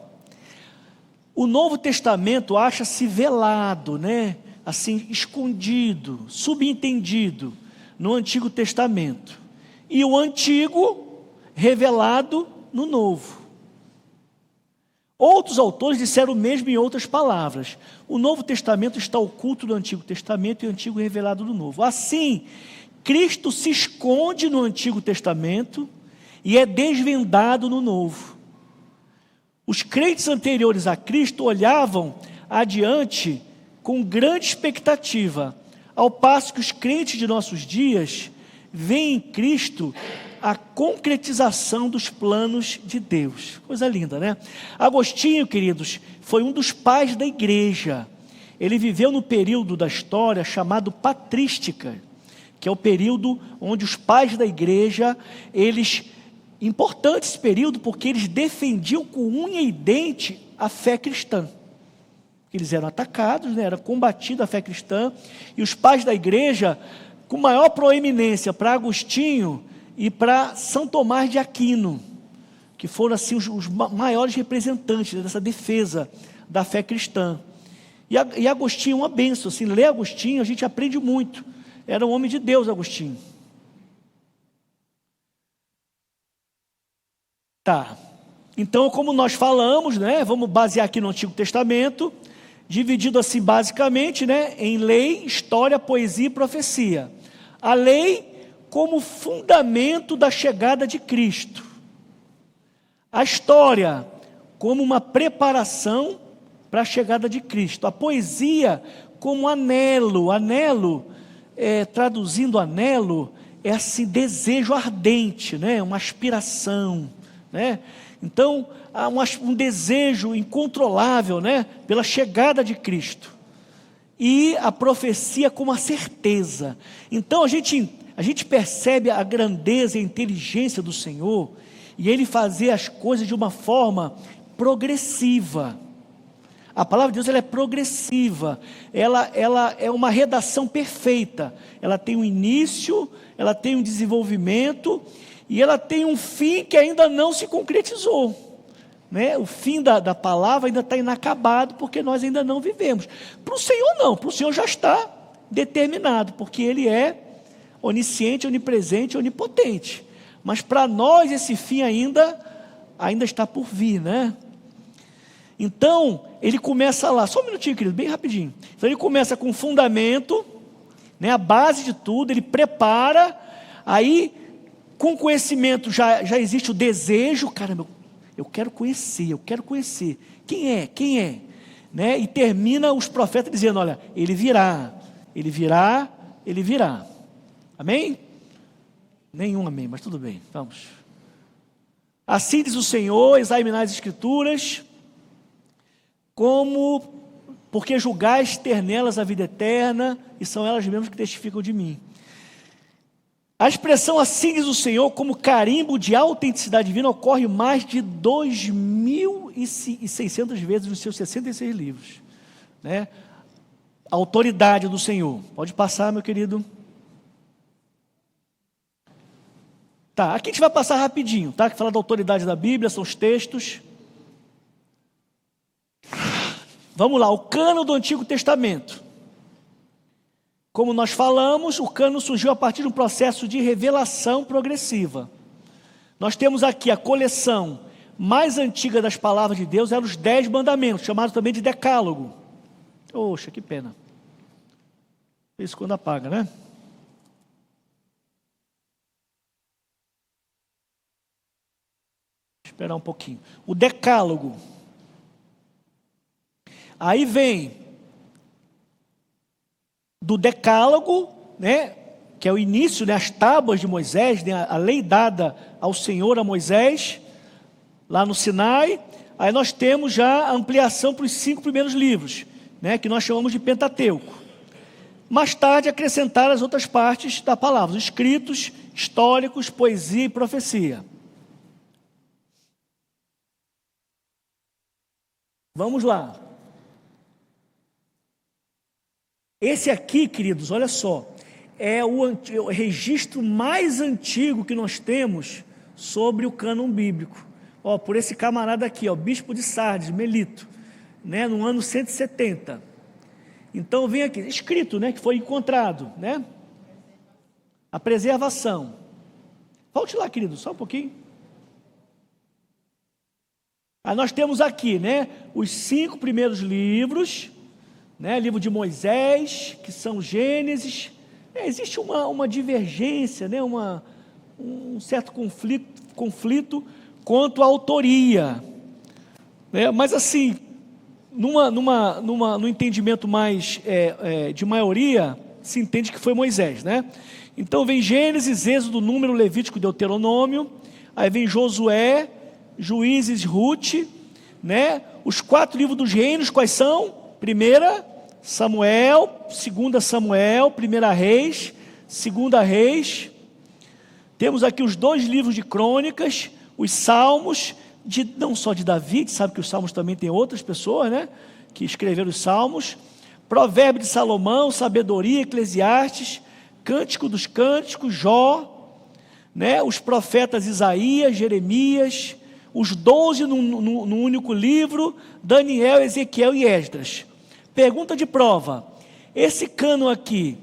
o Novo Testamento acha-se velado, né, assim, escondido, subentendido no Antigo Testamento, e o Antigo revelado no Novo. Outros autores disseram o mesmo em outras palavras. O Novo Testamento está oculto do Antigo Testamento e o Antigo revelado no Novo. Assim, Cristo se esconde no Antigo Testamento e é desvendado no Novo. Os crentes anteriores a Cristo olhavam adiante com grande expectativa, ao passo que os crentes de nossos dias veem em Cristo a concretização dos planos de Deus. Coisa linda, né? Agostinho, queridos, foi um dos pais da igreja. Ele viveu no período da história chamado patrística, que é o período onde os pais da igreja, importante esse período, porque eles defendiam com unha e dente a fé cristã. Eles eram atacados, né? Era combatida a fé cristã, e os pais da igreja, com maior proeminência para Agostinho e para São Tomás de Aquino, que foram assim os maiores representantes dessa defesa da fé cristã. E Agostinho é uma bênção, assim, ler Agostinho a gente aprende muito. Era um homem de Deus, Agostinho. Tá, então como nós falamos, né, vamos basear aqui no Antigo Testamento, dividido assim basicamente, né, em lei, história, poesia e profecia. A lei como fundamento da chegada de Cristo. A história como uma preparação para a chegada de Cristo. A poesia como anelo. Traduzindo anelo, é assim, desejo ardente, né? Uma aspiração, né? Então, há um desejo incontrolável, né? Pela chegada de Cristo. E a profecia como a certeza. Então a gente percebe a grandeza e a inteligência do Senhor, e Ele fazer as coisas de uma forma progressiva. A palavra de Deus, ela é progressiva, ela é uma redação perfeita, ela tem um início, ela tem um desenvolvimento, e ela tem um fim que ainda não se concretizou, né? O fim da palavra ainda está inacabado, porque nós ainda não vivemos. Para o Senhor não, para o Senhor já está determinado, porque Ele é onisciente, onipresente, onipotente, mas para nós esse fim ainda está por vir, né? Então, ele começa lá, só um minutinho, querido, bem rapidinho. Então ele começa com o fundamento, né, a base de tudo, ele prepara, aí com conhecimento já existe o desejo, caramba, eu quero conhecer, quem é, né? E termina os profetas dizendo, olha, ele virá, amém? Nenhum amém, mas tudo bem, vamos. Assim diz o Senhor, examinai as Escrituras, porque julgais ter nelas a vida eterna, e são elas mesmas que testificam de mim. A expressão assim diz o Senhor, como carimbo de autenticidade divina, ocorre mais de 2.600 vezes nos seus 66 livros. Né? A autoridade do Senhor. Pode passar, meu querido. Tá, aqui a gente vai passar rapidinho, tá? Que fala da autoridade da Bíblia, são os textos. Vamos lá, o cânon do Antigo Testamento. Como nós falamos, o cânon surgiu a partir de um processo de revelação progressiva. Nós temos aqui a coleção mais antiga das palavras de Deus, eram os 10 mandamentos, chamados também de Decálogo. Poxa, que pena. Isso quando apaga, né? Esperar um pouquinho. O Decálogo. Aí vem do Decálogo, né, que é o início, né, as tábuas de Moisés, né, a lei dada ao Senhor a Moisés, lá no Sinai. Aí nós temos já a ampliação para os 5 primeiros livros, né, que nós chamamos de Pentateuco. Mais tarde acrescentaram as outras partes da palavra, os escritos, históricos, poesia e profecia. Vamos lá. Esse aqui, queridos, olha só, é o registro mais antigo que nós temos sobre o cânon bíblico. Ó, por esse camarada aqui, ó, bispo de Sardes, Melito, né, no ano 170. Então vem aqui, escrito, né, que foi encontrado, né? A preservação. Volte lá, querido, só um pouquinho. Aí nós temos aqui, né, os 5 primeiros livros, né, livro de Moisés, que são Gênesis. Existe uma divergência, né, um certo conflito quanto à autoria, né, mas assim, no entendimento mais de maioria, se entende que foi Moisés, né? Então vem Gênesis, Êxodo, Número, Levítico, Deuteronômio, aí vem Josué, Juízes, Ruth, né? Os 4 livros dos reinos, quais são? 1 Samuel, 2 Samuel, 1 Reis, 2 Reis. Temos aqui os 2 livros de crônicas, os Salmos, não só de Davi, que sabe que os Salmos também tem outras pessoas, né, que escreveram os Salmos. Provérbio de Salomão, Sabedoria, Eclesiastes, Cântico dos Cânticos, Jó, né, os profetas Isaías, Jeremias, os 12 no único livro, Daniel, Ezequiel e Esdras. Pergunta de prova: esse cânon aqui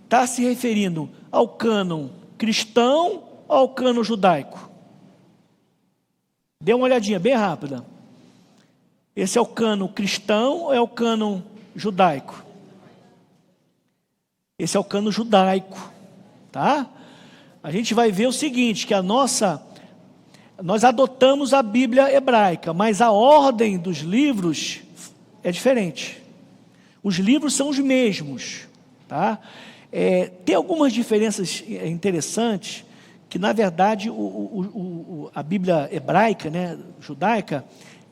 está se referindo ao cânon cristão ou ao cânon judaico? Dê uma olhadinha bem rápida. Esse é o cânon cristão ou é o cânon judaico? Esse é o cânon judaico, tá? A gente vai ver o seguinte, que nós adotamos a Bíblia hebraica, mas a ordem dos livros é diferente. Os livros são os mesmos, tá? Tem algumas diferenças interessantes, que na verdade a Bíblia hebraica, né, judaica,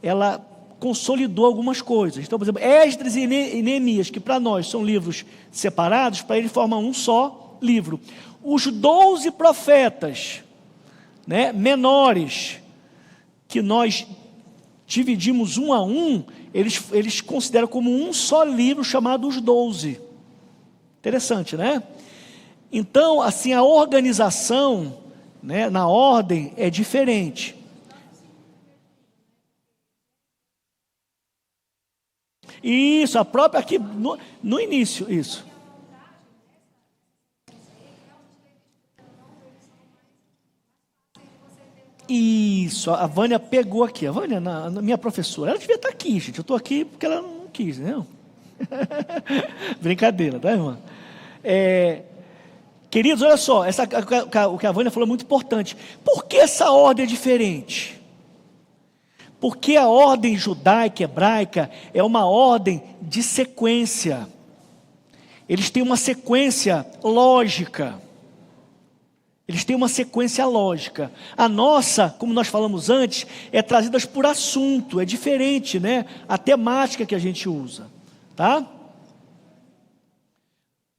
ela consolidou algumas coisas. Então, por exemplo, Esdras e Neemias, que para nós são livros separados, para ele formam um só livro. Os 12 profetas, né, menores, que nós dividimos um a um, eles consideram como um só livro chamado os 12. Interessante, né? Então, assim, a organização, né, na ordem é diferente. Isso, a própria aqui no início, isso. Isso, a Vânia pegou aqui. A Vânia, na minha professora, ela devia estar aqui, gente. Eu estou aqui porque ela não quis, né? Brincadeira, tá, irmã? Queridos, olha só, o que a Vânia falou é muito importante. Por que essa ordem é diferente? Porque a ordem judaica, hebraica, é uma ordem de sequência. Eles têm uma sequência lógica. Eles têm uma sequência lógica. A nossa, como nós falamos antes, é trazida por assunto, é diferente, né? A temática que a gente usa, tá?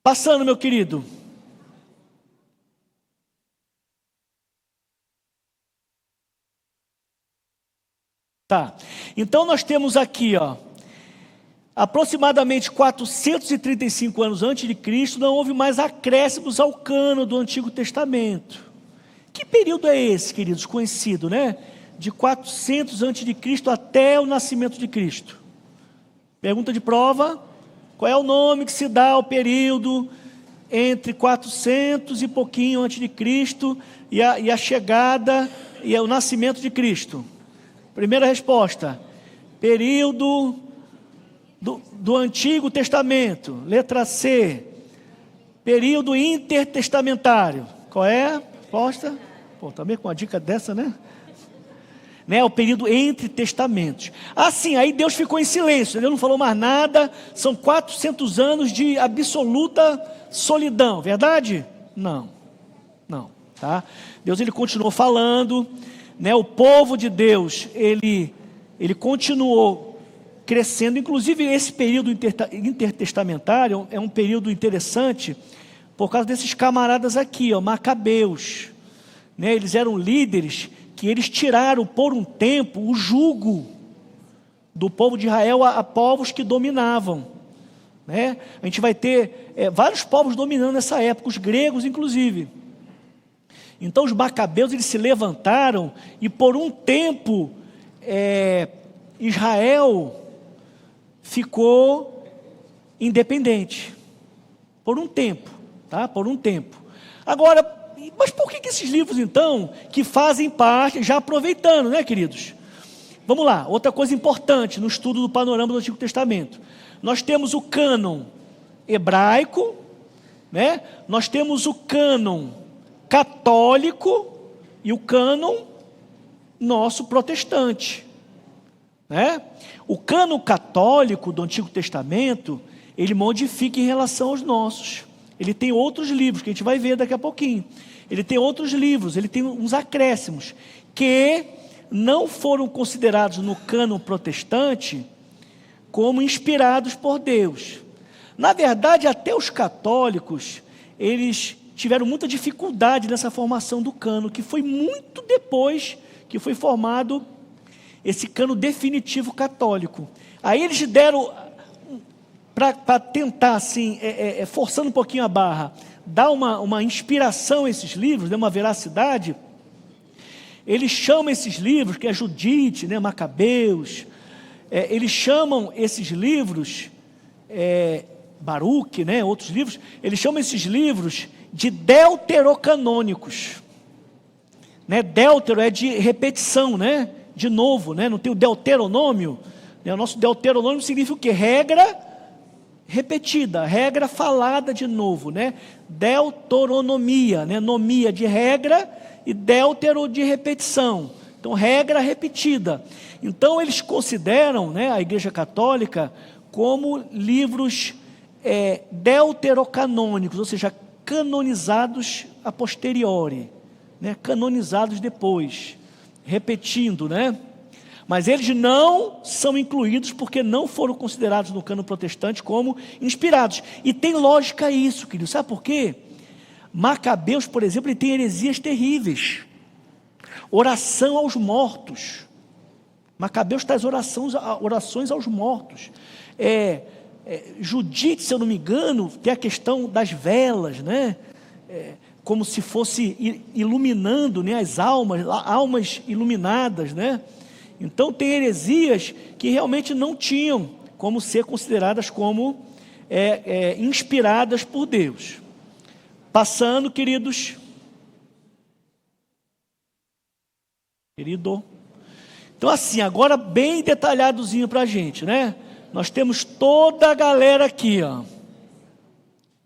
Passando, meu querido. Tá. Então nós temos aqui, ó, aproximadamente 435 anos antes de Cristo, não houve mais acréscimos ao cano do Antigo Testamento. Que período é esse, queridos? Conhecido, né? De 400 antes de Cristo até o nascimento de Cristo. Pergunta de prova: qual é o nome que se dá ao período entre 400 e pouquinho antes de Cristo e a chegada e o nascimento de Cristo? Primeira resposta: período do Antigo Testamento. Letra C, período intertestamentário. Qual é a resposta? Pô, também com uma dica dessa, né? O período entre testamentos. Assim, aí Deus ficou em silêncio, Deus não falou mais nada. São 400 anos de absoluta solidão, verdade? Não, tá? Deus, ele continuou falando, né? O povo de Deus, ele continuou crescendo. Inclusive esse período intertestamentário é um período interessante por causa desses camaradas aqui, ó, Macabeus, né? Eles eram líderes que eles tiraram por um tempo o jugo do povo de Israel a povos que dominavam, né? A gente vai ter vários povos dominando nessa época, os gregos inclusive. Então os Macabeus, eles se levantaram e por um tempo Israel ficou independente, por um tempo, tá? Por um tempo. Agora, mas por que esses livros então, que fazem parte, já aproveitando, né, queridos? Vamos lá, outra coisa importante no estudo do panorama do Antigo Testamento. Nós temos o cânon hebraico, né? Nós temos o cânon católico e o cânon nosso protestante, né? O cânon católico do Antigo Testamento, ele modifica em relação aos nossos. Ele tem outros livros, que a gente vai ver daqui a pouquinho. Ele tem outros livros, ele tem uns acréscimos, que não foram considerados no cânon protestante como inspirados por Deus. Na verdade, até os católicos, eles tiveram muita dificuldade nessa formação do cânon, que foi muito depois que foi formado esse cânon definitivo católico. Aí eles deram, para tentar, assim, forçando um pouquinho a barra, dar uma inspiração a esses livros, uma veracidade, eles chamam esses livros, que é Judite, né, Macabeus, eles chamam esses livros, Baruque, né, outros livros, eles chamam esses livros de deuterocanônicos. Né? Deutero é de repetição, né? De novo, né? Não tem o deuteronômio, né? O nosso deuteronômio significa o quê? Regra repetida, regra falada de novo, né? Deuteronomia, né? Nomia de regra e deutero de repetição. Então, regra repetida. Então, eles consideram, né, a Igreja Católica como livros deuterocanônicos, ou seja, canonizados a posteriori, né? Canonizados depois, repetindo, né? Mas eles não são incluídos porque não foram considerados no cânon protestante como inspirados. E tem lógica isso, querido. Sabe por quê? Macabeus, por exemplo, ele tem heresias terríveis. Oração aos mortos. Macabeus traz orações aos mortos. Judite, se eu não me engano, tem a questão das velas, né? Como se fosse iluminando, né, as almas iluminadas, né? Então tem heresias que realmente não tinham como ser consideradas como inspiradas por Deus. Passando, queridos. Então assim, agora bem detalhadozinho para a gente, né? Nós temos toda a galera aqui, ó.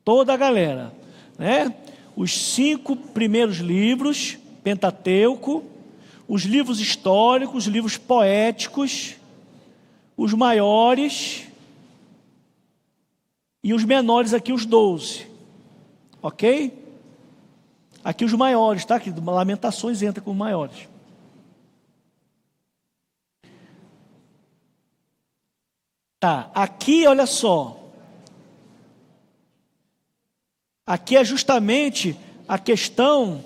Toda a galera, né? Os 5 primeiros livros, Pentateuco, os livros históricos, os livros poéticos, os maiores e os menores aqui, os 12, ok? Aqui os maiores, tá? Aqui Lamentações entra com os maiores. Tá, aqui olha só. Aqui é justamente a questão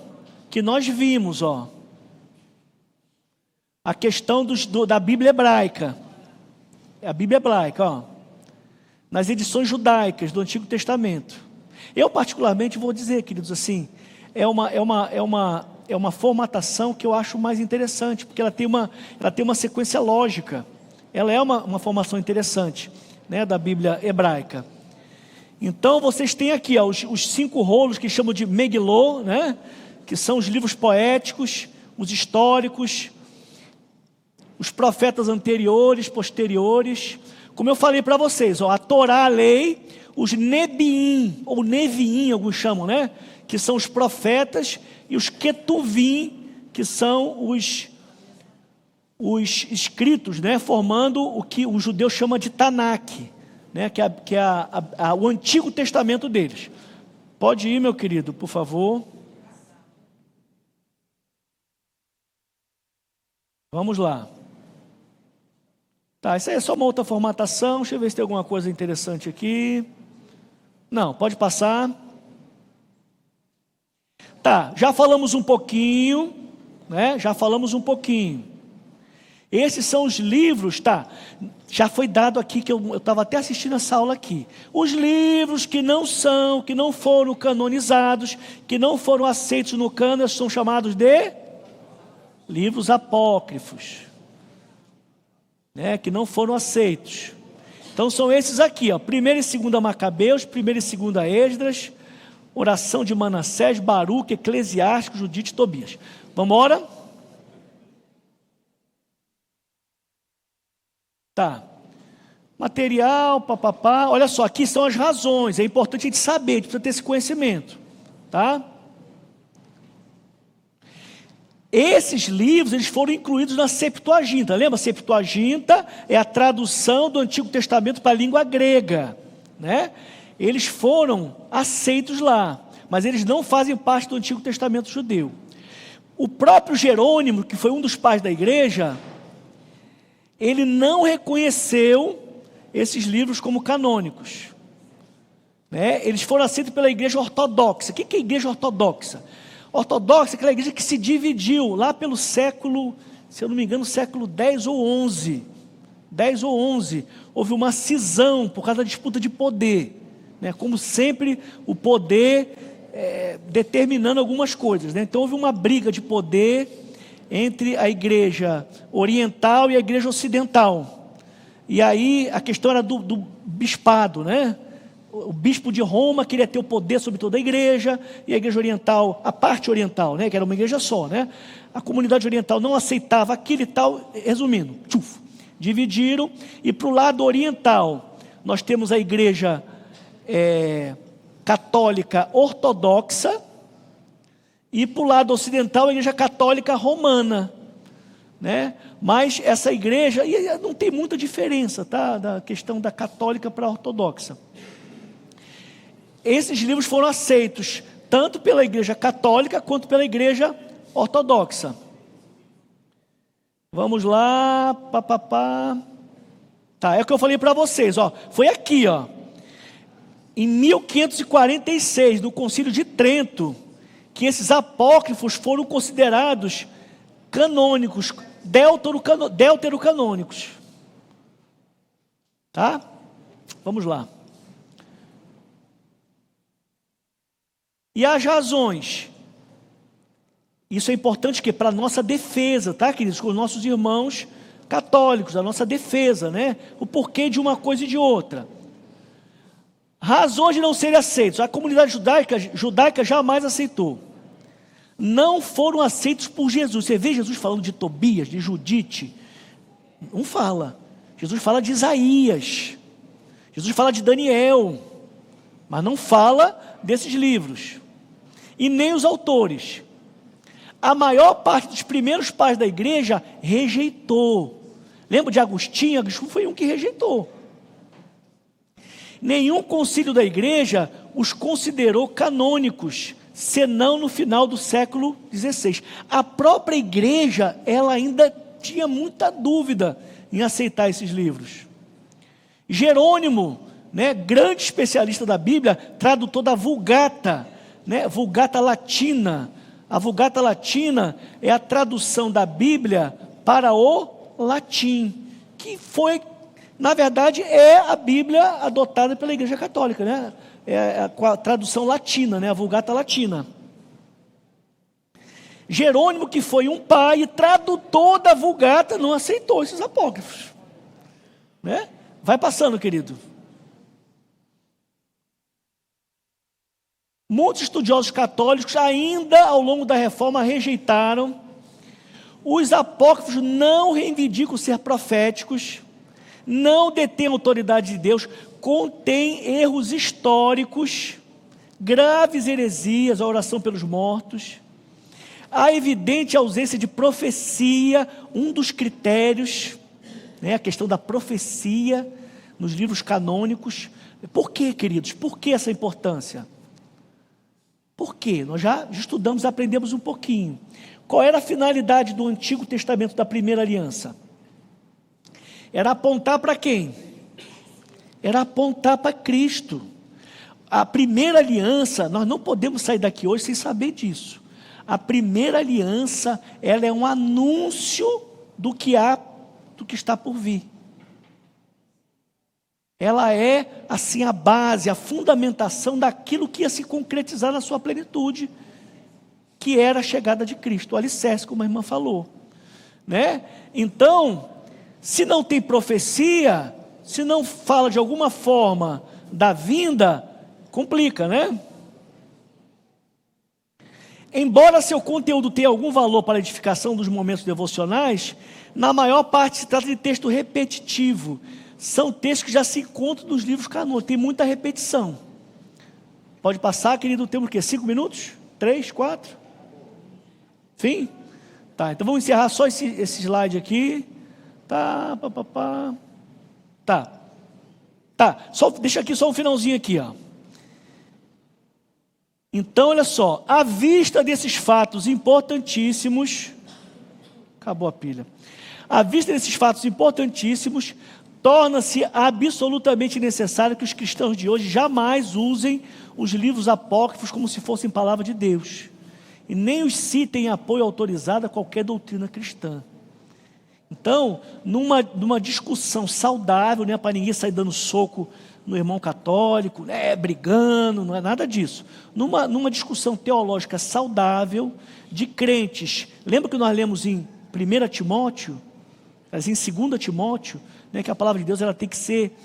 que nós vimos, ó. A questão da Bíblia hebraica. É a Bíblia hebraica, ó. Nas edições judaicas do Antigo Testamento. Eu particularmente vou dizer, queridos, assim, é uma formatação que eu acho mais interessante, porque ela tem uma sequência lógica. Ela é uma formação interessante, né, da Bíblia hebraica. Então vocês têm aqui, ó, os 5 rolos que chamam de Megilô, né, que são os livros poéticos, os históricos, os profetas anteriores, posteriores. Como eu falei para vocês, ó, a Torá, a lei, os Nebiim, ou Neviim, alguns chamam, né, que são os profetas, e os Ketuvim, que são os escritos, né, formando o que o judeu chama de Tanakh, né, que é o Antigo Testamento deles. Pode ir, meu querido, por favor. Vamos lá. Tá, isso aí é só uma outra formatação. Deixa eu ver se tem alguma coisa interessante aqui. Não, pode passar. Tá, já falamos um pouquinho, né? Já falamos um pouquinho. Esses são os livros, tá? Já foi dado aqui, que eu estava até assistindo essa aula aqui. Os livros que não foram canonizados, que não foram aceitos no cânon, são chamados de livros apócrifos, né? Que não foram aceitos. Então são esses aqui, ó, 1ª e 2ª Macabeus, 1ª e 2ª Esdras, Oração de Manassés, Baruque, Eclesiástico, Judite e Tobias. Vamos embora? Tá. Material, papapá. Olha só, aqui são as razões. É importante a gente saber, a gente precisa ter esse conhecimento. Tá? Esses livros, eles foram incluídos na Septuaginta. Lembra? Septuaginta é a tradução do Antigo Testamento para a língua grega, né? Eles foram aceitos lá, mas eles não fazem parte do Antigo Testamento judeu. O próprio Jerônimo, que foi um dos pais da igreja, ele não reconheceu esses livros como canônicos, né? Eles foram aceitos pela igreja ortodoxa. O que é a igreja ortodoxa? Ortodoxa é aquela igreja que se dividiu lá pelo século, se eu não me engano, século 10 ou 11. 10 ou 11, houve uma cisão por causa da disputa de poder, né? Como sempre, o poder determinando algumas coisas, né? Então houve uma briga de poder entre a igreja oriental e a igreja ocidental. E aí a questão era do bispado, né? O bispo de Roma queria ter o poder sobre toda a igreja, e a igreja oriental, a parte oriental, né, que era uma igreja só, né? A comunidade oriental não aceitava aquilo e tal. Resumindo, dividiram, e para o lado oriental nós temos a igreja católica ortodoxa, e para o lado ocidental a igreja católica romana, né? Mas essa igreja, e não tem muita diferença, tá, da questão da católica para a ortodoxa. Esses livros foram aceitos tanto pela igreja católica quanto pela igreja ortodoxa. Vamos lá, papapá. Tá, é o que eu falei para vocês, ó. Foi aqui, ó. Em 1546, no Concílio de Trento, que esses apócrifos foram considerados canônicos, deuterocanônicos. Tá? Vamos lá. E as razões? Isso é importante que para a nossa defesa, tá, queridos? Com os nossos irmãos católicos, a nossa defesa, né? O porquê de uma coisa e de outra. Razões de não serem aceitos. A comunidade judaica jamais aceitou. Não foram aceitos por Jesus. Você vê Jesus falando de Tobias, de Judite? Não fala. Jesus fala de Isaías. Jesus fala de Daniel. Mas não fala desses livros. E nem os autores. A maior parte dos primeiros pais da igreja rejeitou. Lembra de Agostinho? Agostinho foi um que rejeitou. Nenhum concílio da igreja os considerou canônicos, senão no final do século XVI. A própria igreja, ela ainda tinha muita dúvida em aceitar esses livros. Jerônimo, né, grande especialista da Bíblia, tradutor da Vulgata, né, Vulgata Latina. A Vulgata Latina é a tradução da Bíblia para o latim, que foi, na verdade, é a Bíblia adotada pela Igreja Católica, né? É a tradução latina, né? A Vulgata Latina. Jerônimo, que foi um pai e tradutor da Vulgata, não aceitou esses apócrifos, né? Vai passando, querido. Muitos estudiosos católicos, ainda ao longo da Reforma, rejeitaram. Os apócrifos não reivindicam ser proféticos, não detêm autoridade de Deus, contêm erros históricos, graves heresias, a oração pelos mortos. Há evidente ausência de profecia, um dos critérios, né, a questão da profecia nos livros canônicos. Por quê, queridos? Por que essa importância? Por quê? Nós já estudamos, aprendemos um pouquinho. Qual era a finalidade do Antigo Testamento da Primeira Aliança? Era apontar para quem? Era apontar para Cristo. A Primeira Aliança, nós não podemos sair daqui hoje sem saber disso. A Primeira Aliança, ela é um anúncio do que está por vir. Ela é, assim, a base, a fundamentação daquilo que ia se concretizar na sua plenitude, que era a chegada de Cristo, o alicerce, como a irmã falou, né? Então, se não tem profecia, se não fala de alguma forma da vinda, complica, né? Embora seu conteúdo tenha algum valor para a edificação dos momentos devocionais, na maior parte se trata de texto repetitivo. São textos que já se encontram nos livros canônicos, tem muita repetição. Pode passar, querido, temos o quê? 5 minutos? 3, 4? Fim? Tá, então vamos encerrar só esse slide aqui. Tá, só, deixa aqui só um finalzinho aqui, ó. Então, olha só, à vista desses fatos importantíssimos, acabou a pilha. À vista desses fatos importantíssimos, torna-se absolutamente necessário que os cristãos de hoje jamais usem os livros apócrifos como se fossem palavra de Deus, e nem os citem em apoio autorizado a qualquer doutrina cristã. Então, numa discussão saudável, né, para ninguém sair dando soco no irmão católico, né, brigando, não é nada disso. Numa discussão teológica saudável, de crentes, lembra que nós lemos em 1 Timóteo, mas em 2 Timóteo, né, que a palavra de Deus ela tem que ser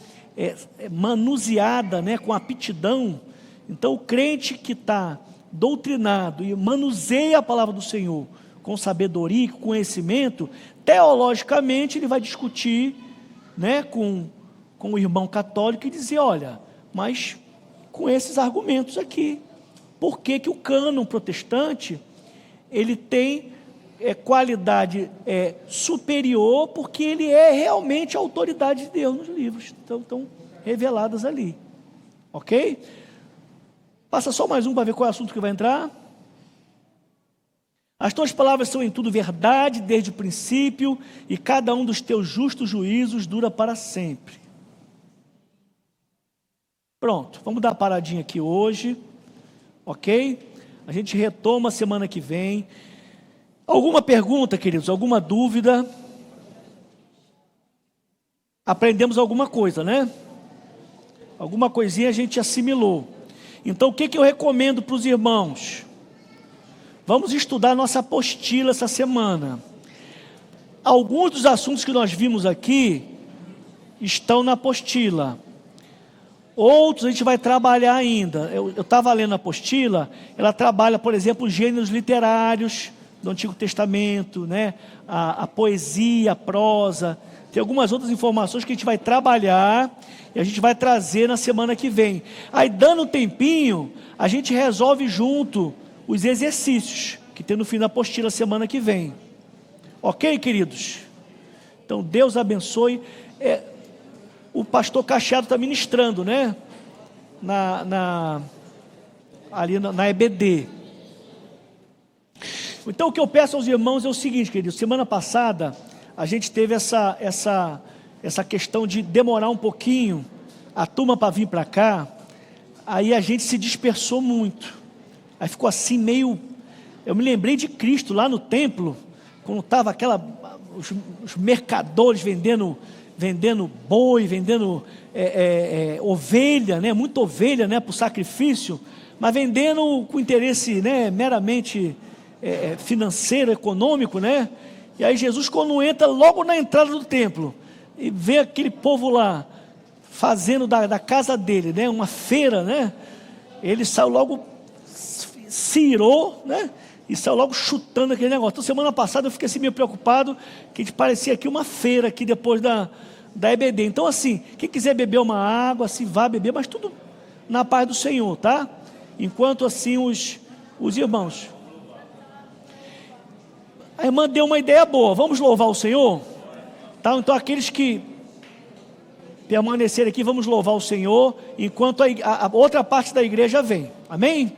manuseada, né, com aptidão. Então, o crente que está doutrinado e manuseia a palavra do Senhor com sabedoria e com conhecimento, teologicamente ele vai discutir, né, com o irmão católico e dizer, olha, mas com esses argumentos aqui, por que o cânon protestante, ele tem qualidade superior, porque ele é realmente a autoridade de Deus nos livros, estão reveladas ali, ok? Passa só mais um para ver qual é o assunto que vai entrar. As tuas palavras são em tudo verdade, desde o princípio, e cada um dos teus justos juízos dura para sempre. Pronto, vamos dar uma paradinha aqui hoje, ok? A gente retoma semana que vem. Alguma pergunta, queridos? Alguma dúvida? Aprendemos alguma coisa, né? Alguma coisinha a gente assimilou. Então, o que eu recomendo para os irmãos? Vamos estudar nossa apostila essa semana. Alguns dos assuntos que nós vimos aqui estão na apostila. Outros a gente vai trabalhar ainda. Eu estava lendo a apostila, ela trabalha, por exemplo, os gêneros literários do Antigo Testamento, né? a poesia, a prosa. Tem algumas outras informações que a gente vai trabalhar e a gente vai trazer na semana que vem. Aí, dando um tempinho, a gente resolve junto os exercícios que tem no fim da apostila semana que vem. Ok, queridos? Então, Deus abençoe. O pastor Cacheado está ministrando, né? Ali na EBD. Então o que eu peço aos irmãos é o seguinte, querido, semana passada a gente teve essa questão de demorar um pouquinho a turma para vir para cá, aí a gente se dispersou muito, aí ficou assim meio, eu me lembrei de Cristo lá no templo, quando estava os mercadores vendendo boi, vendendo ovelha, né, muita ovelha, né, para o sacrifício, mas vendendo com interesse, né, meramente financeiro, econômico, né? E aí Jesus, quando entra logo na entrada do templo e vê aquele povo lá fazendo da casa dele, né, uma feira, né? Ele saiu logo, se irou, né? E saiu logo chutando aquele negócio. Então semana passada eu fiquei assim meio preocupado, que a gente parecia aqui uma feira aqui depois da EBD. Então assim, quem quiser beber uma água, se vá beber, mas tudo na paz do Senhor, tá? Enquanto assim os irmãos. A irmã deu uma ideia boa, vamos louvar o Senhor? Tá? Então aqueles que permanecerem aqui, vamos louvar o Senhor, enquanto a outra parte da igreja vem, amém?